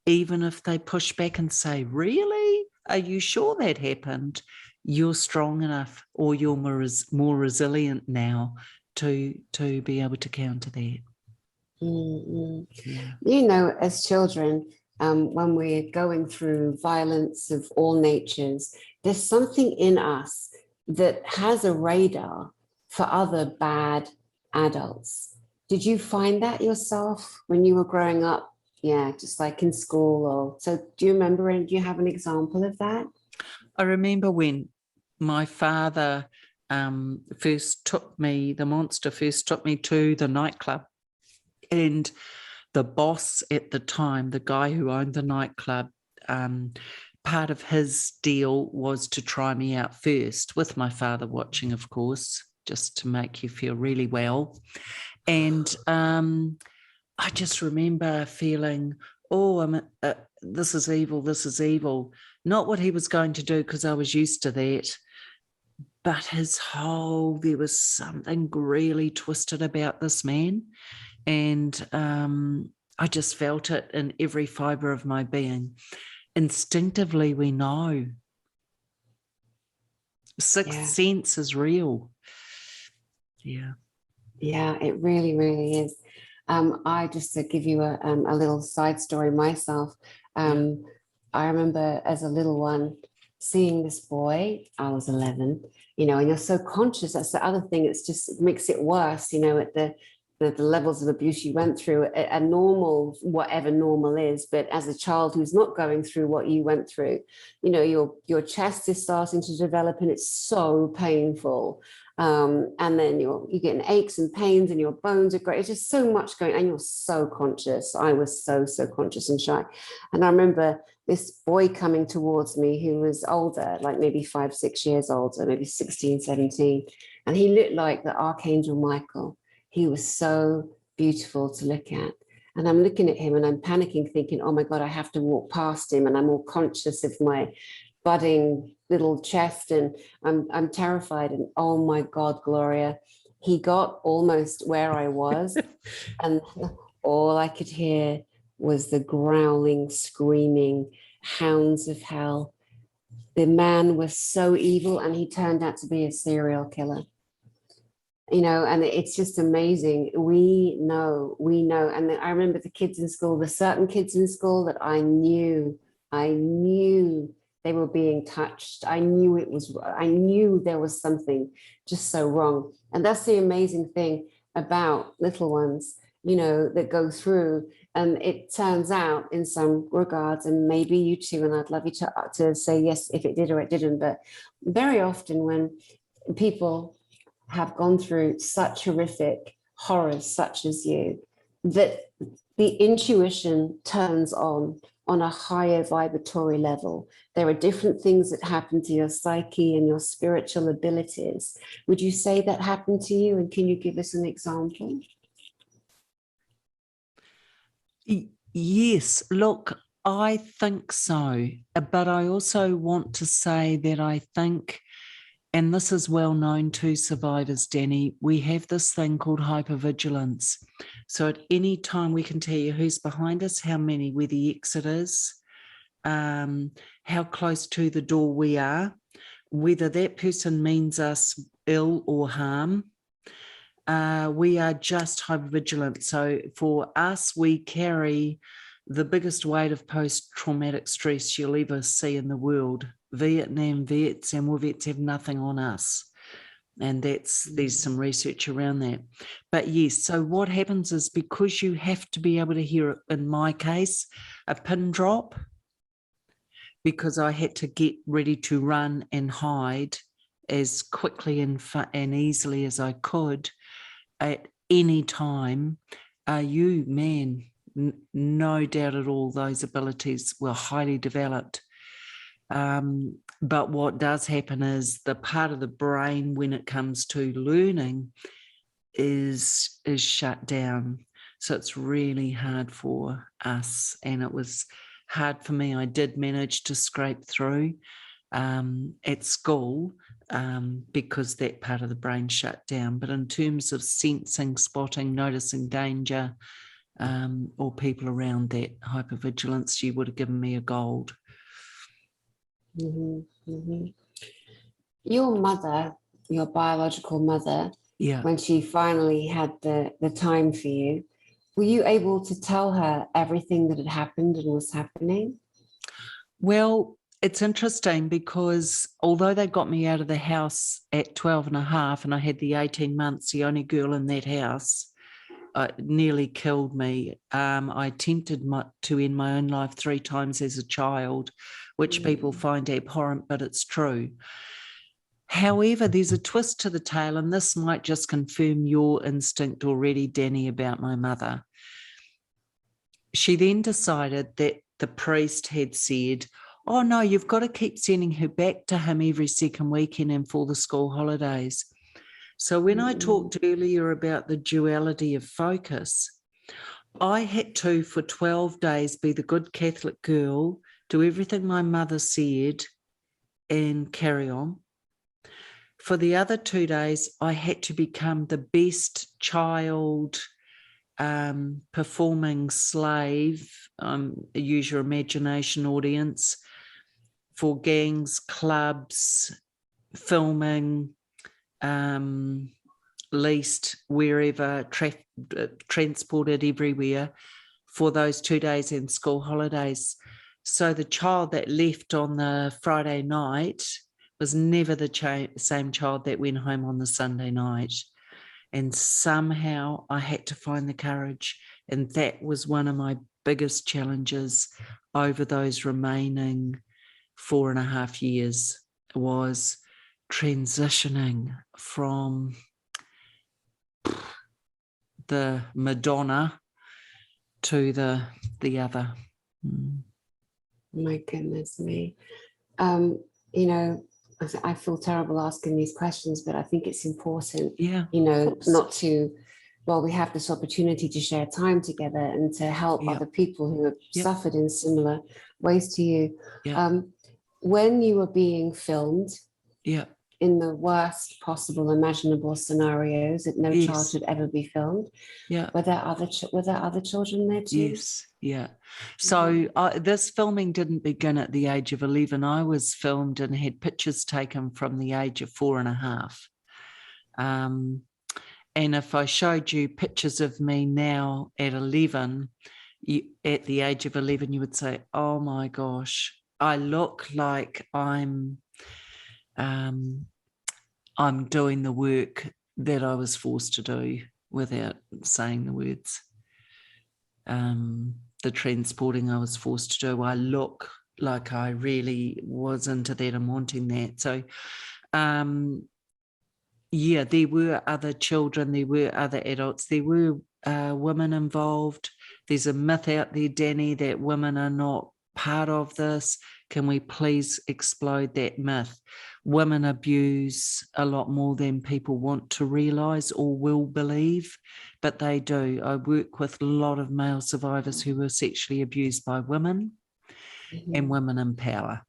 even if they push back and say, really? Are you sure that happened? You're strong enough, or you're more resilient now to be able to counter that. As children, when we're going through violence of all natures, there's something in us that has a radar for other bad adults. Did you find that yourself when you were growing up? Yeah, just like in school. So do you remember, and do you have an example of that? I remember when my father first took me to the nightclub. And the boss at the time, the guy who owned the nightclub, part of his deal was to try me out first, with my father watching, of course, just to make you feel really well. And I just remember feeling, this is evil, this is evil. Not what he was going to do, because I was used to that. But there was something really twisted about this man. And I just felt it in every fibre of my being. Instinctively, we know. Sixth sense is real. Yeah. Yeah, it really, really is. I just to give you a little side story myself. I remember as a little one seeing this boy. I was 11, and you're so conscious. That's the other thing. It makes it worse, at the the levels of abuse you went through are normal, whatever normal is. But as a child who's not going through what you went through, you know, your chest is starting to develop and it's so painful. And then you're getting aches and pains and your bones are great. It's just so much going, and you're so conscious. I was so conscious and shy. And I remember this boy coming towards me who was older, like maybe 5, 6 years older, maybe 16, 17. And he looked like the Archangel Michael. He was so beautiful to look at. And I'm looking at him and I'm panicking, thinking, oh my God, I have to walk past him. And I'm all conscious of my budding little chest, and I'm terrified. And oh my God, Gloria, he got almost where I was, and all I could hear was the growling, screaming hounds of hell. The man was so evil, and he turned out to be a serial killer. You know, and it's just amazing. We know. And I remember the kids in school, the certain kids in school that I knew they were being touched. I knew there was something just so wrong. And that's the amazing thing about little ones, you know, that go through. And it turns out in some regards, and maybe you too, and I'd love you to say yes if it did or it didn't, but very often when people have gone through such horrific horrors such as you, that the intuition turns on a higher vibratory level. There are different things that happen to your psyche and your spiritual abilities. Would you say that happened to you? And can you give us an example? Yes, look, I think so. But I also want to say that I think, and this is well known to survivors, Dani, we have this thing called hypervigilance. So at any time we can tell you who's behind us, how many, where the exit is, how close to the door we are, whether that person means us ill or harm. We are just hypervigilant. So for us, we carry the biggest weight of post-traumatic stress you'll ever see in the world. Vietnam vets and war vets have nothing on us. And there's some research around that. But yes, so what happens is, because you have to be able to hear it, in my case, a pin drop, because I had to get ready to run and hide as quickly and easily as I could at any time. No doubt at all, those abilities were highly developed. But what does happen is the part of the brain, when it comes to learning, is shut down. So it's really hard for us, and it was hard for me. I did manage to scrape through at school because that part of the brain shut down. But in terms of sensing, spotting, noticing danger, or people around that hypervigilance, you would have given me a gold. Mm-hmm, mm-hmm. Your mother, your biological mother, when she finally had the time for you, were you able to tell her everything that had happened and was happening? Well, it's interesting, because although they got me out of the house at 12 and a half, and I had the 18 months, the only girl in that house, nearly killed me. I attempted to end my own life 3 times as a child, which people find abhorrent, but it's true. However, there's a twist to the tale, and this might just confirm your instinct already, Dani, about my mother. She then decided that the priest had said, oh no, you've got to keep sending her back to him every second weekend and for the school holidays. So when I talked earlier about the duality of focus, I had to, for 12 days, be the good Catholic girl, do everything my mother said, and carry on. For the other 2 days, I had to become the best child, performing slave, use your imagination, audience, for gangs, clubs, filming, leased wherever, transported everywhere for those 2 days in school holidays. So the child that left on the Friday night was never the same child that went home on the Sunday night. And somehow I had to find the courage. And that was one of my biggest challenges over those remaining 4.5 years, was transitioning from the Madonna to the other. My goodness me. You know, I feel terrible asking these questions, but I think it's important, Yeah, you know, not to, well, we have this opportunity to share time together and to help Yep. other people who have Yep. suffered in similar ways to you. Yeah. When you were being filmed, Yeah. in the worst possible imaginable scenarios that no child Yes. should ever be filmed, Yeah. were there other children there too? Yes. Yeah. So this filming didn't begin at the age of 11. I was filmed and had pictures taken from the age of 4.5. And if I showed you pictures of me now at 11, at the age of 11, you would say, oh my gosh, I look like I'm doing the work that I was forced to do without saying the words. The transporting I was forced to do, I look like I really was into that and wanting that. So, yeah, there were other children, there were other adults, there were women involved. There's a myth out there, Dani, that women are not part of this. Can we please explode that myth? Women abuse a lot more than people want to realise or will believe, but they do. I work with a lot of male survivors who were sexually abused by women and women in power.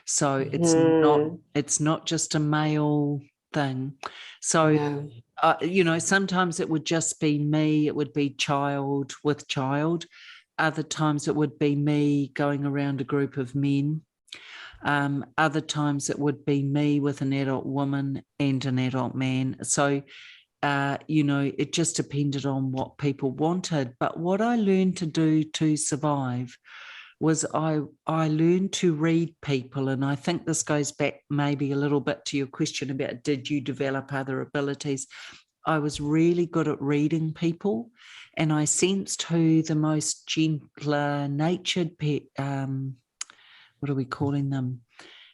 So it's not just a male thing. So you know, sometimes it would just be me, it would be child with child. Other times it would be me going around a group of men. Other times it would be me with an adult woman and an adult man. So you know, it just depended on what people wanted. But what I learned to do to survive was I learned to read people. And I think this goes back maybe a little bit to your question about did you develop other abilities? I was really good at reading people, and I sensed who the most gentler natured what are we calling them?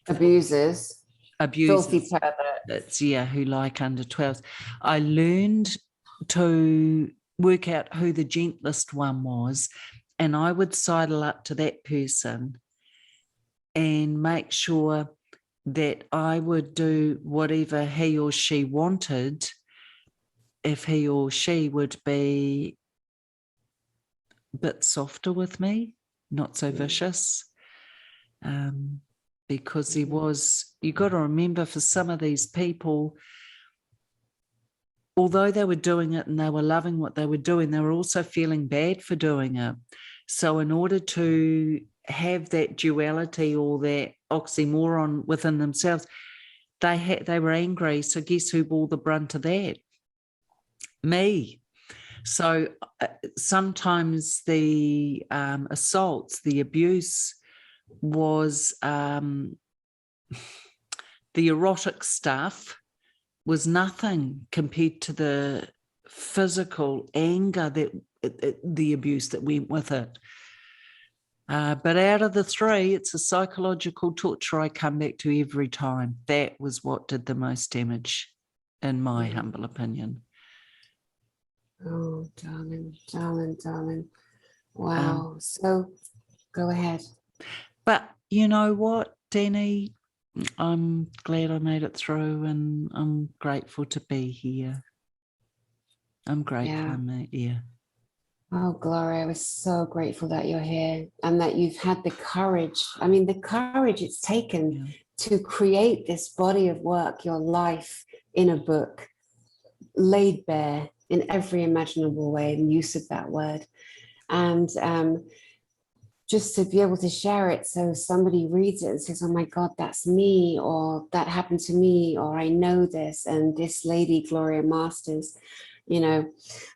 Abusers. Filthy perverts. Yeah, who like under 12s. I learned to work out who the gentlest one was, and I would sidle up to that person and make sure that I would do whatever he or she wanted if he or she would be a bit softer with me, not so vicious. Because he was, you got to remember, for some of these people, although they were doing it and they were loving what they were doing, they were also feeling bad for doing it. So in order to have that duality or that oxymoron within themselves, they were angry. So guess who bore the brunt of that? Me. So sometimes the assaults, the abuse was the erotic stuff was nothing compared to the physical anger that the abuse that went with it. But out of the three, it's a psychological torture I come back to every time. That was what did the most damage, in my humble opinion. Oh, darling, darling, darling. Wow. So go ahead. But you know what, Dani? I'm glad I made it through, and I'm grateful to be here. I'm grateful, yeah. Oh, Gloria, I was so grateful that you're here and that you've had the courage. I mean, the courage it's taken to create this body of work, your life in a book, laid bare in every imaginable way, and use of that word. And just to be able to share it so somebody reads it and says, oh my God, that's me, or that happened to me, or I know this, and this lady, Gloria Masters, you know,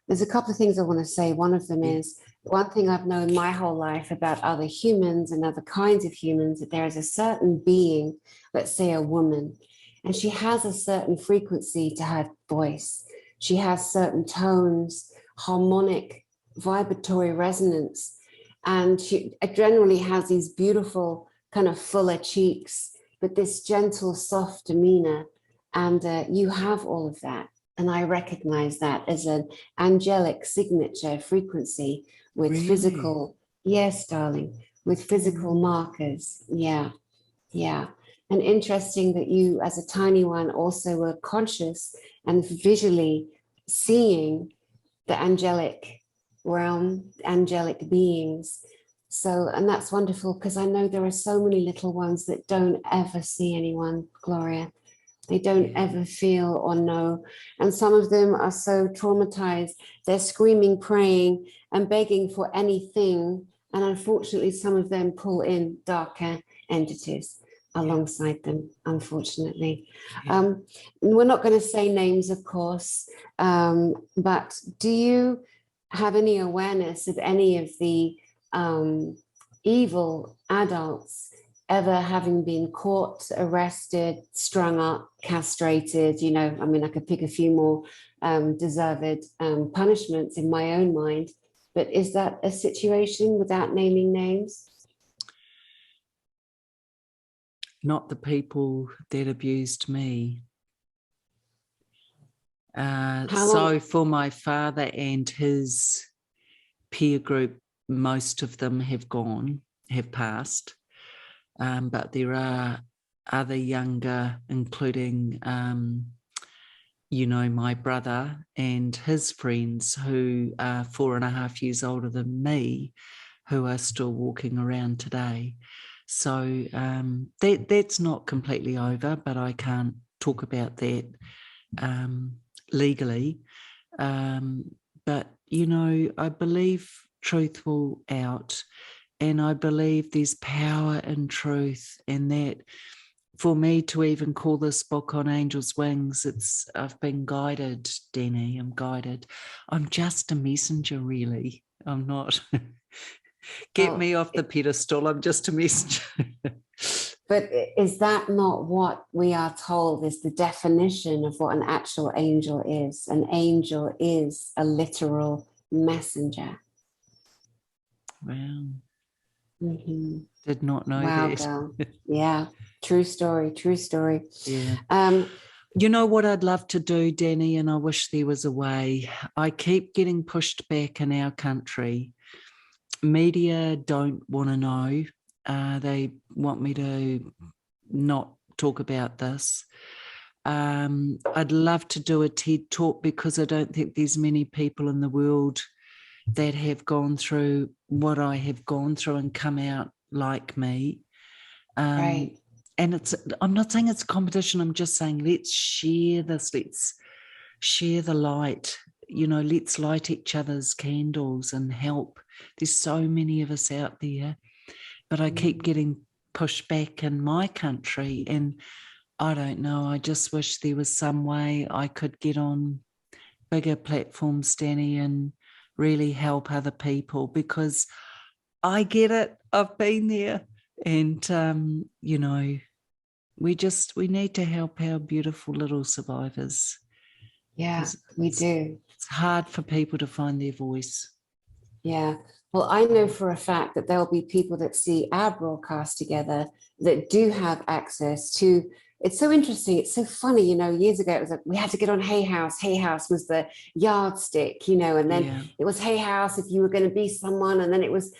there's a couple of things I want to say. One of them is, one thing I've known my whole life about other humans and other kinds of humans, that there is a certain being, let's say a woman, and she has a certain frequency to her voice. She has certain tones, harmonic, vibratory resonance. And she generally has these beautiful kind of fuller cheeks, but this gentle, soft demeanor. And you have all of that. And I recognize that as an angelic signature frequency with Really? physical, yes, darling, with physical markers. Yeah, yeah. And interesting that you, as a tiny one, also were conscious and visually seeing the angelic realm, angelic beings. So, and that's wonderful, because I know there are so many little ones that don't ever see anyone, Gloria. They don't ever feel or know. And some of them are so traumatized, they're screaming, praying, and begging for anything. And unfortunately, some of them pull in darker entities alongside them, unfortunately. We're not going to say names, of course, but do you have any awareness of any of the evil adults ever having been caught, arrested, strung up, castrated? You know, I mean, I could pick a few more deserved punishments in my own mind, but is that a situation without naming names? Not the people that abused me. So for my father and his peer group, most of them have passed. But there are other younger, including, you know, my brother and his friends who are 4.5 years older than me, who are still walking around today. So that's not completely over, but I can't talk about that legally. But, you know, I believe truth will out. And I believe there's power in truth, and that for me to even call this book On Angel's Wings, I've been guided, Dani, I'm guided. I'm just a messenger, really. I'm not. Get me off the pedestal, I'm just a messenger. But is that not what we are told is the definition of what an actual angel is? An angel is a literal messenger. Wow. Mm-hmm. Did not know wow, that. Girl. Yeah, true story, true story. Yeah. You know what I'd love to do, Dani, and I wish there was a way. I keep getting pushed back in our country. Media don't want to know. They want me to not talk about this. I'd love to do a TED talk, because I don't think there's many people in the world that have gone through what I have gone through and come out like me. Right. And I'm not saying it's a competition. I'm just saying, let's share this. Let's share the light. You know, let's light each other's candles and help. There's so many of us out there, but I keep getting pushed back in my country, and I don't know. I just wish there was some way I could get on bigger platforms, Dani, and really help other people, because I get it. I've been there. And, you know, we need to help our beautiful little survivors. Yeah, we do. It's hard for people to find their voice. Yeah. Well, I know for a fact that there'll be people that see our broadcast together that do have access to. It's so interesting. It's so funny. You know, years ago, it was like we had to get on Hay House. Hay House was the yardstick, you know, and then it was Hay House if you were going to be someone. And then it was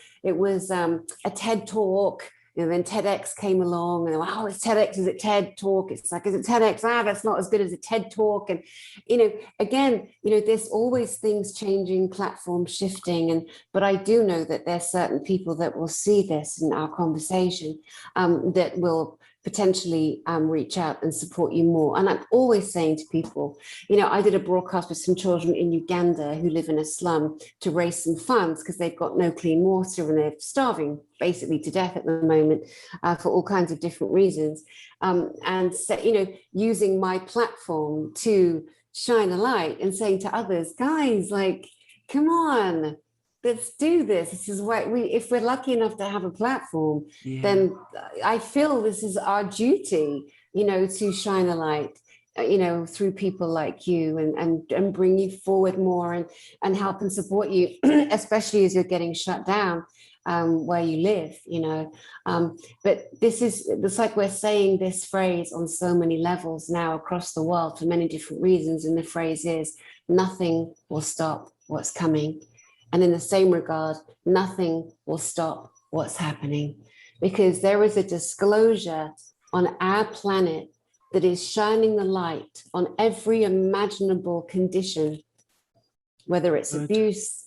a TED talk. And then TEDx came along, and they were, oh, it's TEDx, is it TED Talk? It's like, is it TEDx? That's not as good as a TED Talk. And, you know, again, you know, there's always things changing, platforms shifting. But I do know that there's certain people that will see this in our conversation that will potentially reach out and support you more. And I'm always saying to people, you know, I did a broadcast with some children in Uganda who live in a slum to raise some funds because they've got no clean water and they're starving basically to death at the moment for all kinds of different reasons. And so, you know, using my platform to shine a light and saying to others, guys, like, come on, let's do this. This is why if we're lucky enough to have a platform, then I feel this is our duty, you know, to shine a light you know, through people like you, and bring you forward more, and help and support you, especially as you're getting shut down where you live, you know. But it's like we're saying this phrase on so many levels now across the world for many different reasons. And the phrase is, nothing will stop what's coming. And in the same regard, nothing will stop what's happening, because there is a disclosure on our planet that is shining the light on every imaginable condition, whether it's abuse,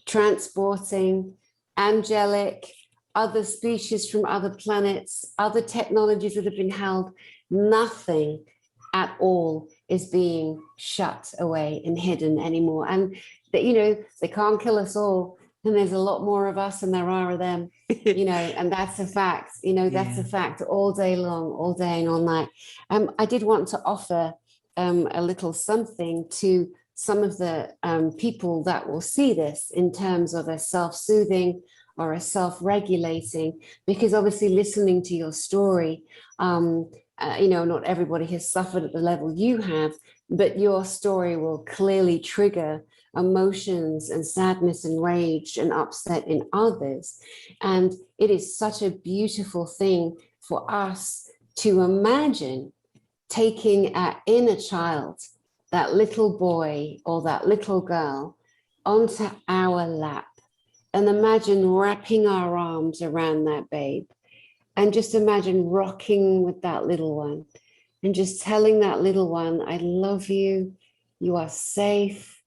transporting, angelic, other species from other planets, other technologies that have been held. Nothing at all is being shut away and hidden anymore. And that, you know, they can't kill us all. And there's a lot more of us than there are of them, you know, and that's a fact, you know, that's a fact all day long, all day and all night. I did want to offer a little something to some of the people that will see this in terms of a self-soothing or a self-regulating, because obviously listening to your story, you know, not everybody has suffered at the level you have, but your story will clearly trigger emotions and sadness and rage and upset in others. And it is such a beautiful thing for us to imagine taking our inner child, that little boy or that little girl, onto our lap, and imagine wrapping our arms around that babe, and just imagine rocking with that little one, and just telling that little one, I love you, you are safe,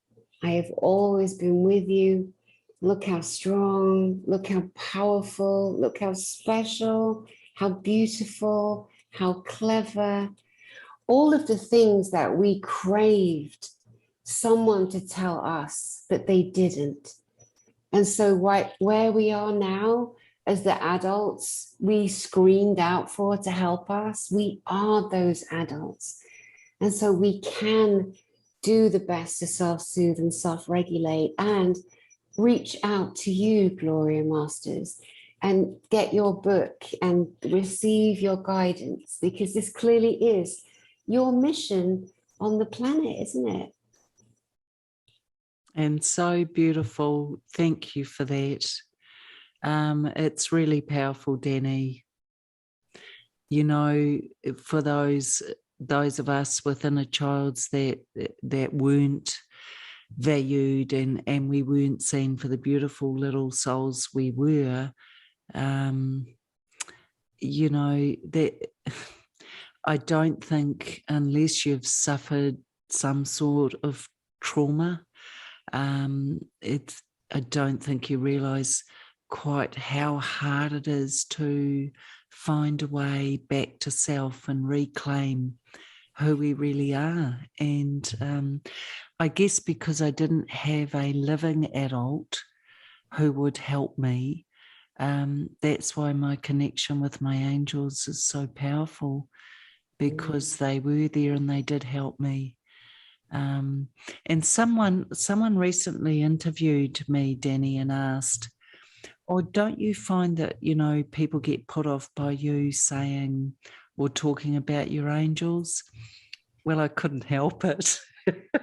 I have always been with you, look how strong, look how powerful, look how special, how beautiful, how clever. All of the things that we craved someone to tell us, but they didn't. And so where we are now as the adults we screamed out for to help us, we are those adults. And so we can do the best to self-soothe and self-regulate, and reach out to you, Gloria Masters, and get your book and receive your guidance, because this clearly is your mission on the planet, isn't it? And so beautiful. Thank you for that. It's really powerful, Dani. You know, for those of us with inner childs that weren't valued and we weren't seen for the beautiful little souls we were, you know, that I don't think, unless you've suffered some sort of trauma, I don't think you realise quite how hard it is to find a way back to self and reclaim who we really are. And I guess because I didn't have a living adult who would help me, that's why my connection with my angels is so powerful, because they were there and they did help me. And someone recently interviewed me, Dani, and asked, or don't you find that, you know, people get put off by you saying or talking about your angels? Well, I couldn't help it.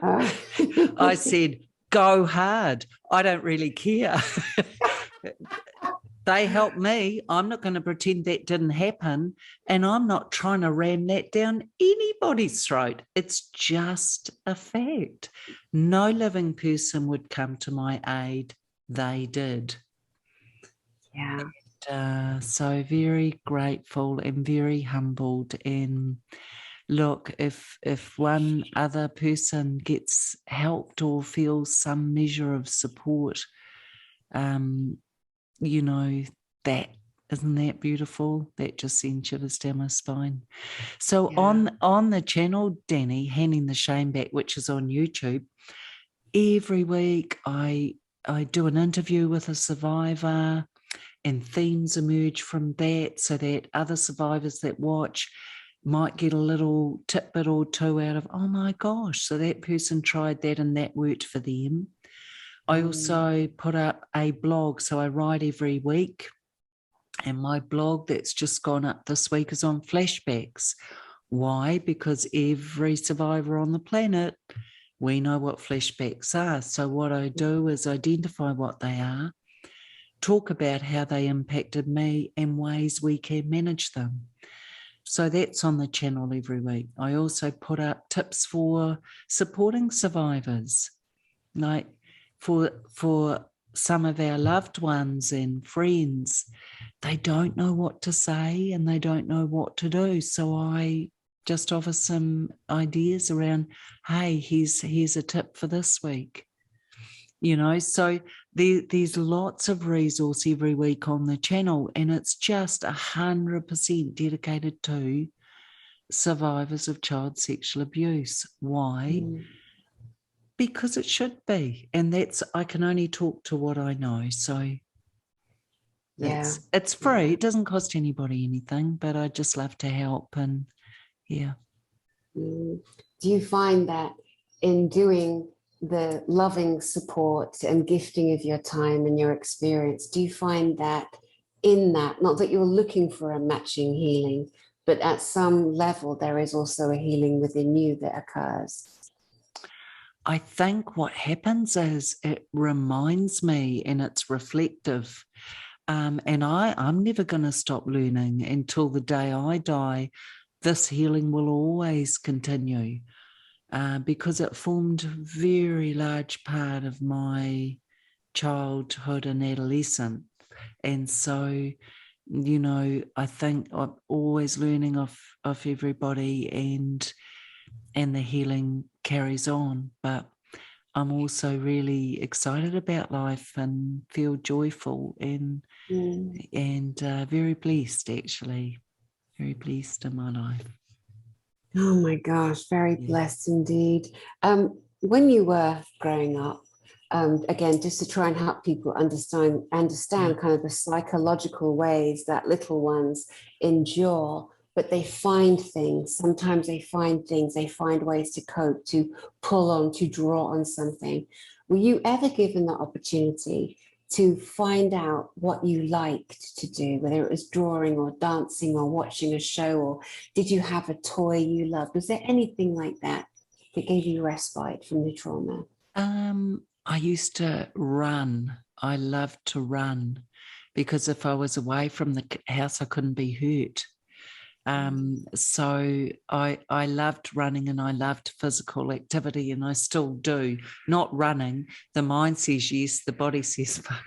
I said, go hard. I don't really care. They helped me. I'm not going to pretend that didn't happen. And I'm not trying to ram that down anybody's throat. It's just a fact. No living person would come to my aid. They did. Yeah. And, so very grateful and very humbled. And look, if one other person gets helped or feels some measure of support, you know, that isn't that beautiful? That just sends shivers down my spine. So on the channel, Dani, Handing the Shame Back, which is on YouTube, every week I do an interview with a survivor, and themes emerge from that, so that other survivors that watch might get a little tidbit or two out of, oh my gosh, so that person tried that and that worked for them. I also put up a blog, so I write every week, and my blog that's just gone up this week is on flashbacks. Why? Because every survivor on the planet, we know what flashbacks are. So what I do is identify what they are, talk about how they impacted me and ways we can manage them. So that's on the channel every week. I also put up tips for supporting survivors, like for some of our loved ones and friends. They don't know what to say and they don't know what to do. So I just offer some ideas around, hey, here's a tip for this week. So there's lots of resource every week on the channel, and it's just 100% dedicated to survivors of child sexual abuse. Why? Because it should be. And I can only talk to what I know. So it's free. It doesn't cost anybody anything, but I just love to help. And yeah. Do you find that in doing the loving support and gifting of your time and your experience, do you find that in that, not that you're looking for a matching healing, but at some level there is also a healing within you that occurs? I think what happens is it reminds me, and it's reflective. And I'm never going to stop learning until the day I die. This healing will always continue because it formed a very large part of my childhood and adolescence. And so, I think I'm always learning off everybody, and the healing carries on. But I'm also really excited about life and feel joyful and very blessed, actually. Very blessed in my life. Oh my gosh, very blessed indeed. When you were growing up, again, just to try and help people understand kind of the psychological ways that little ones endure, but they find things. Sometimes they find things, they find ways to cope, to pull on, to draw on something. Were you ever given the opportunity to find out what you liked to do, whether it was drawing or dancing or watching a show, or did you have a toy you loved? Was there anything like that that gave you respite from the trauma? I used to run. I loved to run because if I was away from the house, I couldn't be hurt. So I loved running and I loved physical activity, and I still do. Not running. The mind says yes, the body says fuck.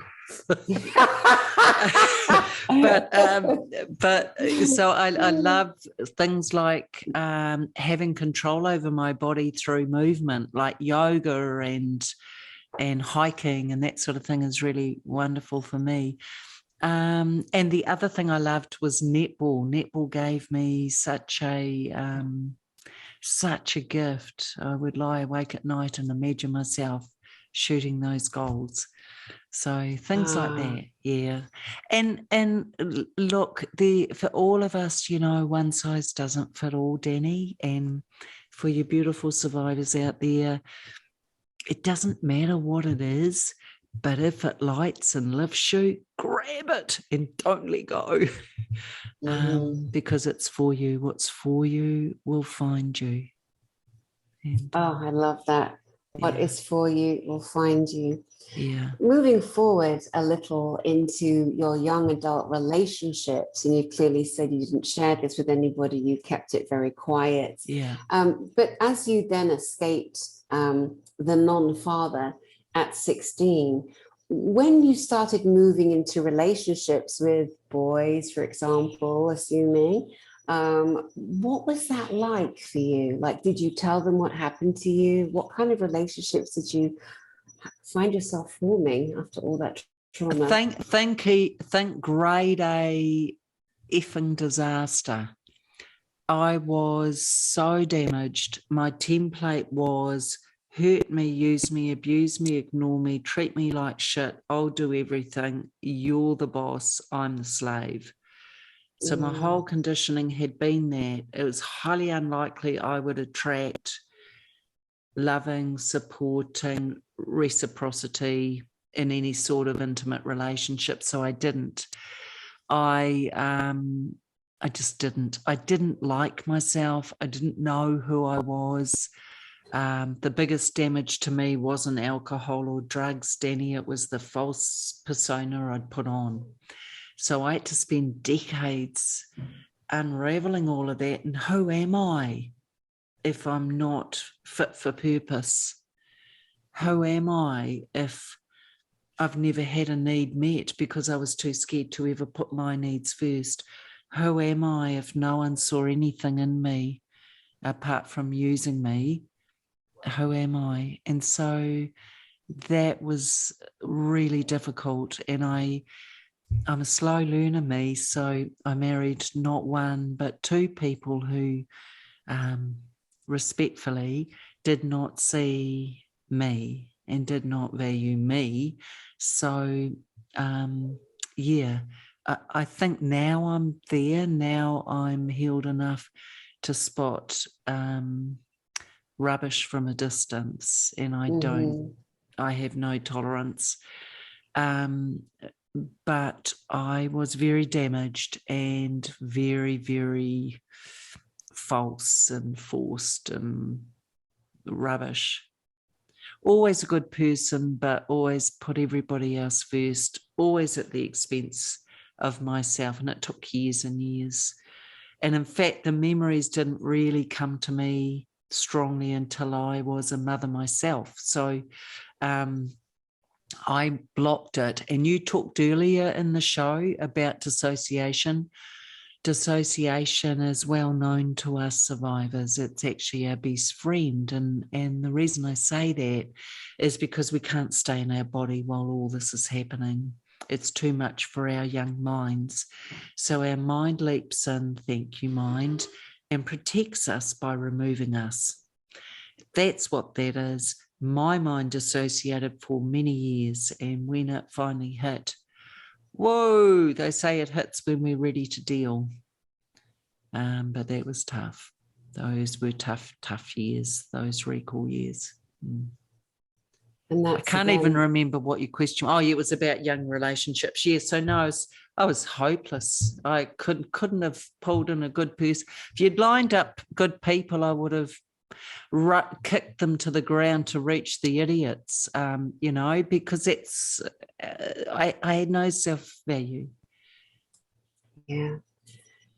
but so I love things like having control over my body through movement, like yoga and hiking and that sort of thing is really wonderful for me. And the other thing I loved was netball. Netball gave me such a gift. I would lie awake at night and imagine myself shooting those goals. So things like that, yeah. And look, for all of us, one size doesn't fit all, Dani. And for you beautiful survivors out there, it doesn't matter what it is. But if it lights and lifts you, grab it and don't let go. Because it's for you. What's for you will find you. And, I love that. What is for you will find you. Yeah. Moving forward a little into your young adult relationships, and you clearly said you didn't share this with anybody, you kept it very quiet. Yeah. But as you then escaped the non-father at 16, when you started moving into relationships with boys, for example, assuming, what was that like for you? Like, did you tell them what happened to you? What kind of relationships did you find yourself forming after all that trauma? Think grade A effing disaster. I was so damaged. My template was hurt me, use me, abuse me, ignore me, treat me like shit. I'll do everything. You're the boss. I'm the slave. So my whole conditioning had been that. It was highly unlikely I would attract loving, supporting, reciprocity in any sort of intimate relationship. So I didn't. I I just didn't. I didn't like myself. I didn't know who I was. The biggest damage to me wasn't alcohol or drugs, Dani. It was the false persona I'd put on. So I had to spend decades unraveling all of that. And who am I if I'm not fit for purpose? Who am I if I've never had a need met because I was too scared to ever put my needs first? Who am I if no one saw anything in me apart from using me? Who am I? And so that was really difficult. And I'm a slow learner, me. So I married not one, but two people who respectfully did not see me and did not value me. So, yeah, I think now I'm there. Now I'm healed enough to spot rubbish from a distance, and I have no tolerance. But I was very damaged and very, very false and forced and rubbish. Always a good person, but always put everybody else first, always at the expense of myself. And it took years and years. And in fact, the memories didn't really come to me strongly until I was a mother myself. So I blocked it. And you talked earlier in the show about dissociation. Dissociation is well known to us survivors. It's actually our best friend. And the reason I say that is because we can't stay in our body while all this is happening. It's too much for our young minds. So our mind leaps in, thank you, mind, and protects us by removing us. That's what that is. My mind dissociated for many years, and when it finally hit, whoa, they say it hits when we're ready to deal. But that was tough. Those were tough years, those recall years. And I can't even remember what your question. Oh, yeah, it was about young relationships. Yeah, so no, I was hopeless. I couldn't have pulled in a good person. If you'd lined up good people, I would have kicked them to the ground to reach the idiots, because it's I had no self-value. Yeah,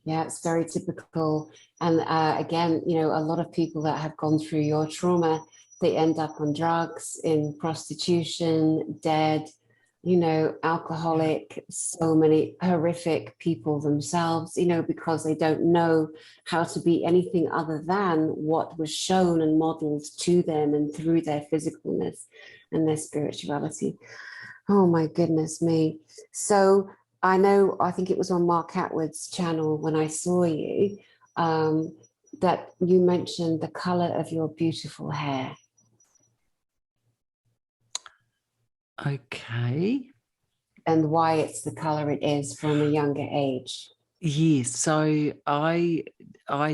it's very typical. And again, a lot of people that have gone through your trauma, they end up on drugs, in prostitution, dead, alcoholic, so many horrific people themselves, because they don't know how to be anything other than what was shown and modeled to them and through their physicalness and their spirituality. Oh my goodness me. So I think it was on Mark Atwood's channel when I saw you, that you mentioned the color of your beautiful hair. Okay. And why it's the color it is from a younger age. Yes, so I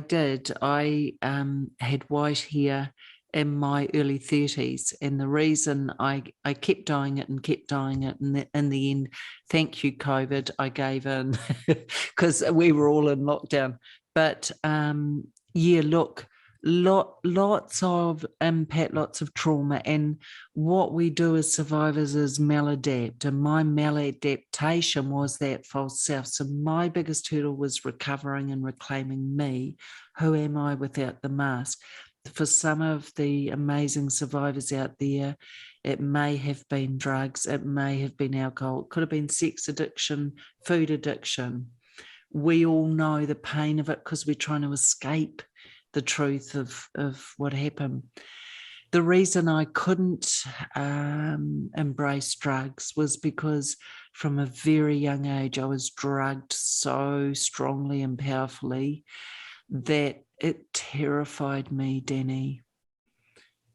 did. I had white hair in my early 30s, and the reason I kept dyeing it and kept dyeing it, and in the end, thank you COVID, I gave in because we were all in lockdown. But yeah, look, lots of impact, lots of trauma, and what we do as survivors is maladapt, and my maladaptation was that false self. So my biggest hurdle was recovering and reclaiming me. Who am I without the mask? For some of the amazing survivors out there, it may have been drugs, it may have been alcohol, it could have been sex addiction, food addiction. We all know the pain of it because we're trying to escape the truth of what happened. The reason I couldn't embrace drugs was because from a very young age, I was drugged so strongly and powerfully that it terrified me, Dani.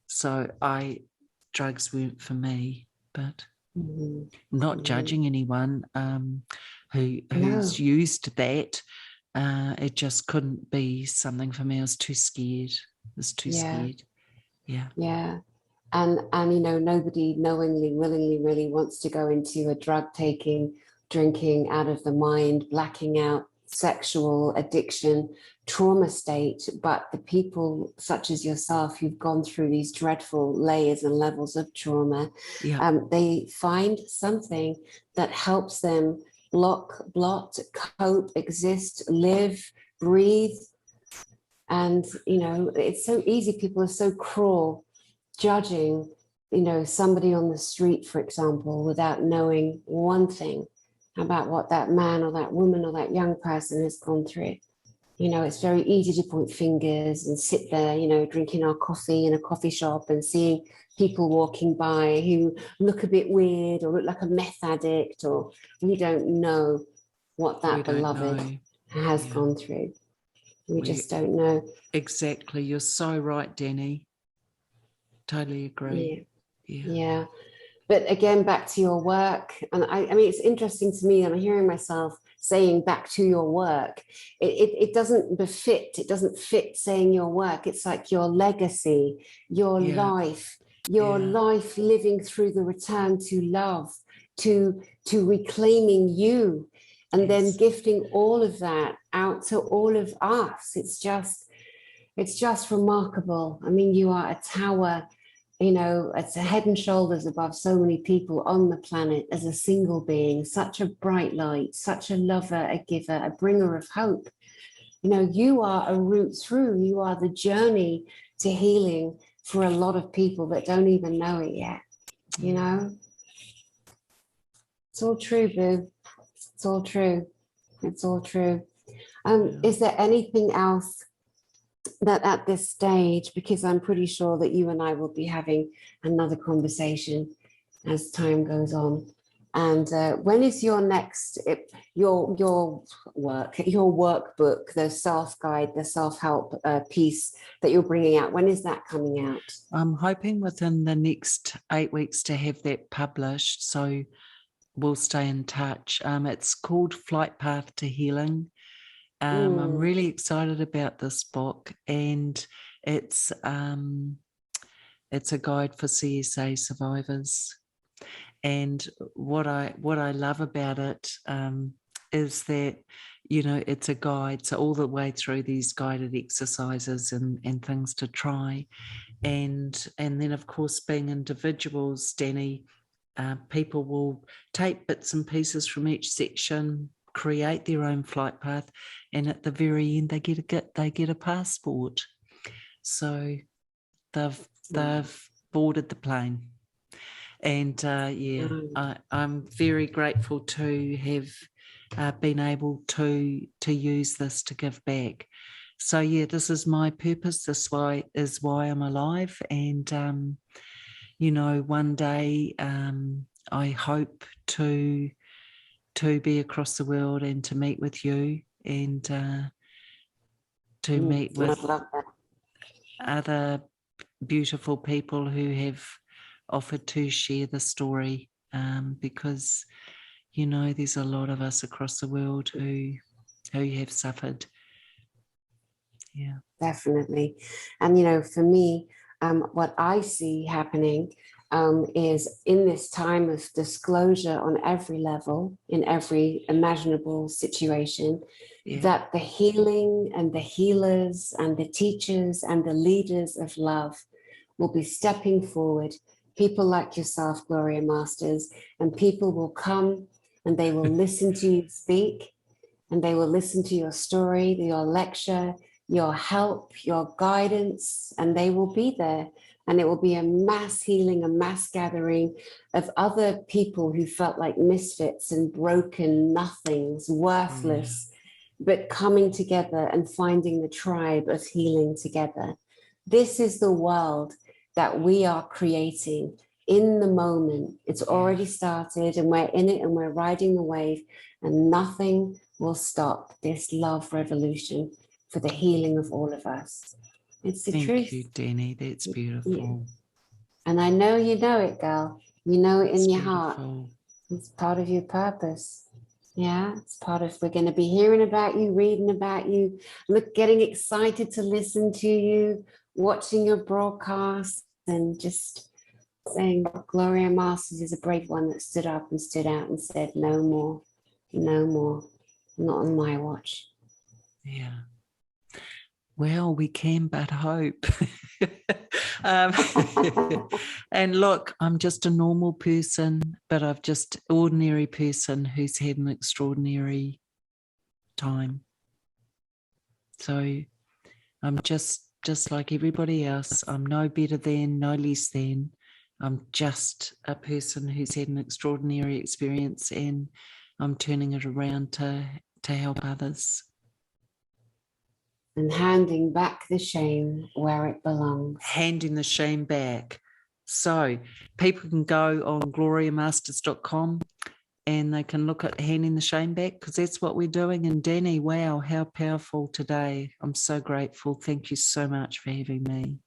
So drugs weren't for me, but not judging anyone who's used that. It just couldn't be something for me. I was too scared. I was too scared. Yeah. And nobody knowingly, willingly really wants to go into a drug taking, drinking out of the mind, blacking out sexual addiction trauma state, but the people such as yourself who've gone through these dreadful layers and levels of trauma, they find something that helps them blot, cope, exist, live, breathe. And, you know, it's so easy. People are so cruel, judging, you know, somebody on the street, for example, without knowing one thing about what that man or that woman or that young person has gone through. You know, it's very easy to point fingers and sit there, you know, drinking our coffee in a coffee shop and seeing people walking by who look a bit weird or look like a meth addict, or we don't know what that beloved has gone through. We just don't know. Exactly. You're so right, Dani. Totally agree. Yeah. But again, back to your work. And I mean, it's interesting to me, and I'm hearing myself saying back to your work. It doesn't fit saying your work. It's like your legacy, your life living through the return to love, to reclaiming you, and then gifting all of that out to all of us. It's just remarkable. I mean, you are a tower, you know, it's a head and shoulders above so many people on the planet as a single being, such a bright light, such a lover, a giver, a bringer of hope. You know, you are a route through, you are the journey to healing for a lot of people that don't even know it yet, you know? It's all true, boo. It's all true. It's all true. Is there anything else that at this stage, because I'm pretty sure that you and I will be having another conversation as time goes on, and when is your next your workbook, the self-guide, the self-help piece that you're bringing out, when is that coming out? I'm hoping within the next 8 weeks to have that published, so we'll stay in touch. It's called Flight Path to Healing. I'm really excited about this book, and it's a guide for CSA survivors. And what I love about it is that, you know, it's a guide, so all the way through these guided exercises and things to try, and then of course, being individuals, Dani, people will take bits and pieces from each section, create their own flight path, and at the very end they get a passport. So they've boarded the plane. And I'm very grateful to have been able to use this to give back. So this is my purpose. This is why I'm alive. And you know, one day I hope to be across the world and to meet with you, and to meet with other beautiful people who have offered to share the story, because, you know, there's a lot of us across the world who have suffered. Definitely. And, you know, for me, what I see happening is, in this time of disclosure on every level, in every imaginable situation, that the healing and the healers and the teachers and the leaders of love will be stepping forward. People like yourself, Gloria Masters, and people will come and they will listen to you speak, and they will listen to your story, your lecture, your help, your guidance, and they will be there. And it will be a mass healing, a mass gathering of other people who felt like misfits and broken nothings, worthless, but coming together and finding the tribe of healing together. This is the world that we are creating in the moment. It's already started, and we're in it, and we're riding the wave, and nothing will stop this love revolution for the healing of all of us. It's the truth. Thank you, Dani. That's beautiful. And I know you know it, girl. You know it in your heart. It's part of your purpose. Yeah, it's part of, we're going to be hearing about you, reading about you, getting excited to listen to you, watching your broadcast, and just saying, Gloria Masters is a brave one that stood up and stood out and said, no more, no more. Not on my watch. Yeah. Well, we can but hope. um, and look, I'm just a normal person, but I'm just ordinary person who's had an extraordinary time. So I'm just like everybody else. I'm no better than, no less than. I'm just a person who's had an extraordinary experience, and I'm turning it around to help others. And handing back the shame where it belongs. Handing the shame back. So people can go on gloriamasters.com and they can look at handing the shame back, because that's what we're doing. And Dani, wow, how powerful today. I'm so grateful. Thank you so much for having me.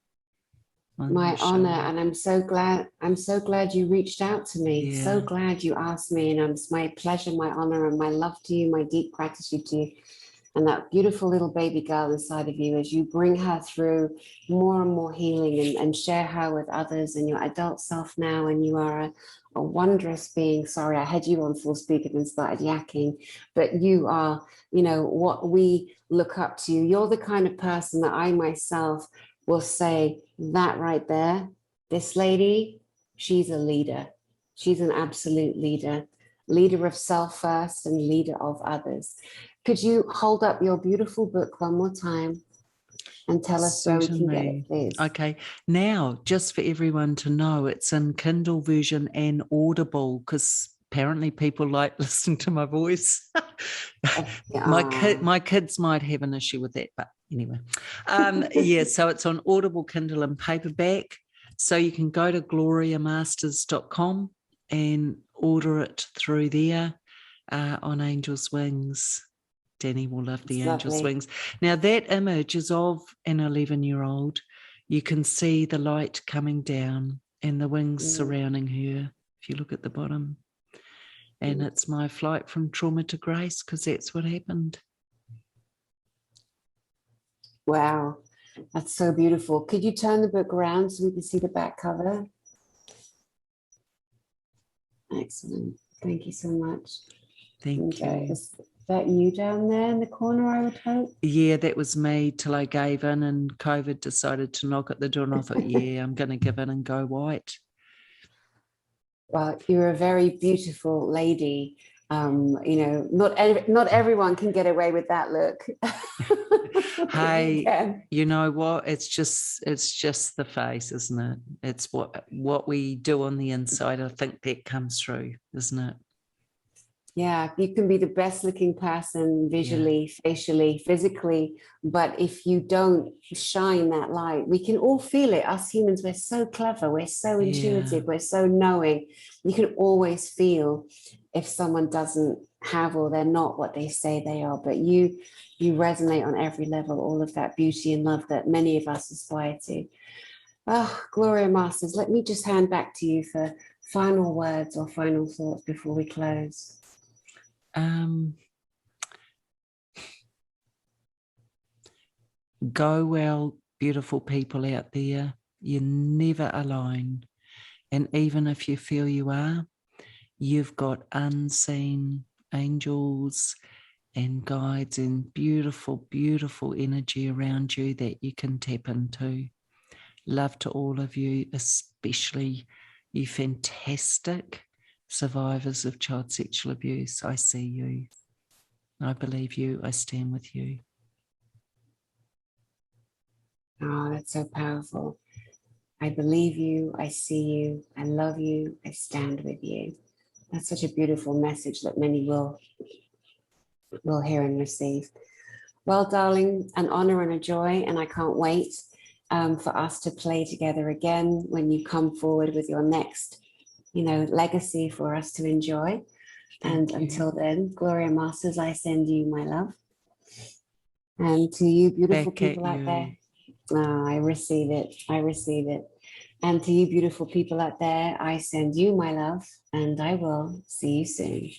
My honor, and I'm so glad you reached out to me. Yeah. So glad you asked me, and it's my pleasure, my honor, and my love to you, my deep gratitude to you, and that beautiful little baby girl inside of you as you bring her through more and more healing and share her with others and your adult self now. And you are a wondrous being. Sorry, I had you on full speaker and started yakking, but you are, you know, what we look up to. You're the kind of person that I myself will say, that right there, this lady, she's a leader. She's an absolute leader of self first and leader of others. Could you hold up your beautiful book one more time and tell us where we can get it, please? Okay. Now, just for everyone to know, it's in Kindle version and Audible, because apparently people like listening to my voice. My kids might have an issue with that, but anyway. Yeah, so it's on Audible, Kindle and paperback. So you can go to gloriamasters.com and order it through there on Angel's Wings. Dani will love the Angel's Wings. Now, that image is of an 11-year-old. You can see the light coming down and the wings surrounding her, if you look at the bottom. And it's my flight from trauma to grace, because that's what happened. Wow, that's so beautiful. Could you turn the book around so we can see the back cover? Excellent. Thank you so much. Thank you. Is that you down there in the corner, I would hope? Yeah, that was me till I gave in and COVID decided to knock at the door, and I thought, yeah, I'm going to give in and go white. Well, you're a very beautiful lady. You know, not everyone can get away with that look. Hey, you know what? It's just the face, isn't it? It's what we do on the inside. I think that comes through, isn't it? Yeah, you can be the best looking person visually, facially, physically, but if you don't shine that light, we can all feel it. Us humans, we're so clever, we're so intuitive, we're so knowing. You can always feel if someone doesn't have or they're not what they say they are, but you resonate on every level, all of that beauty and love that many of us aspire to. Oh, Gloria Masters, let me just hand back to you for final words or final thoughts before we close. Go well, beautiful people out there. You're never alone. And even if you feel you are, you've got unseen angels and guides and beautiful, beautiful energy around you that you can tap into. Love to all of you, especially you fantastic survivors of child sexual abuse. I see you. I believe you. I stand with you. Oh, that's so powerful. I believe you. I see you. I love you. I stand with you. That's such a beautiful message that many will hear and receive. Well, darling, an honor and a joy, and I can't wait for us to play together again when you come forward with your next, legacy for us to enjoy. And until then, Gloria Masters, I send you my love. And to you beautiful people out there, I receive it. I receive it. And to you beautiful people out there, I send you my love, and I will see you soon.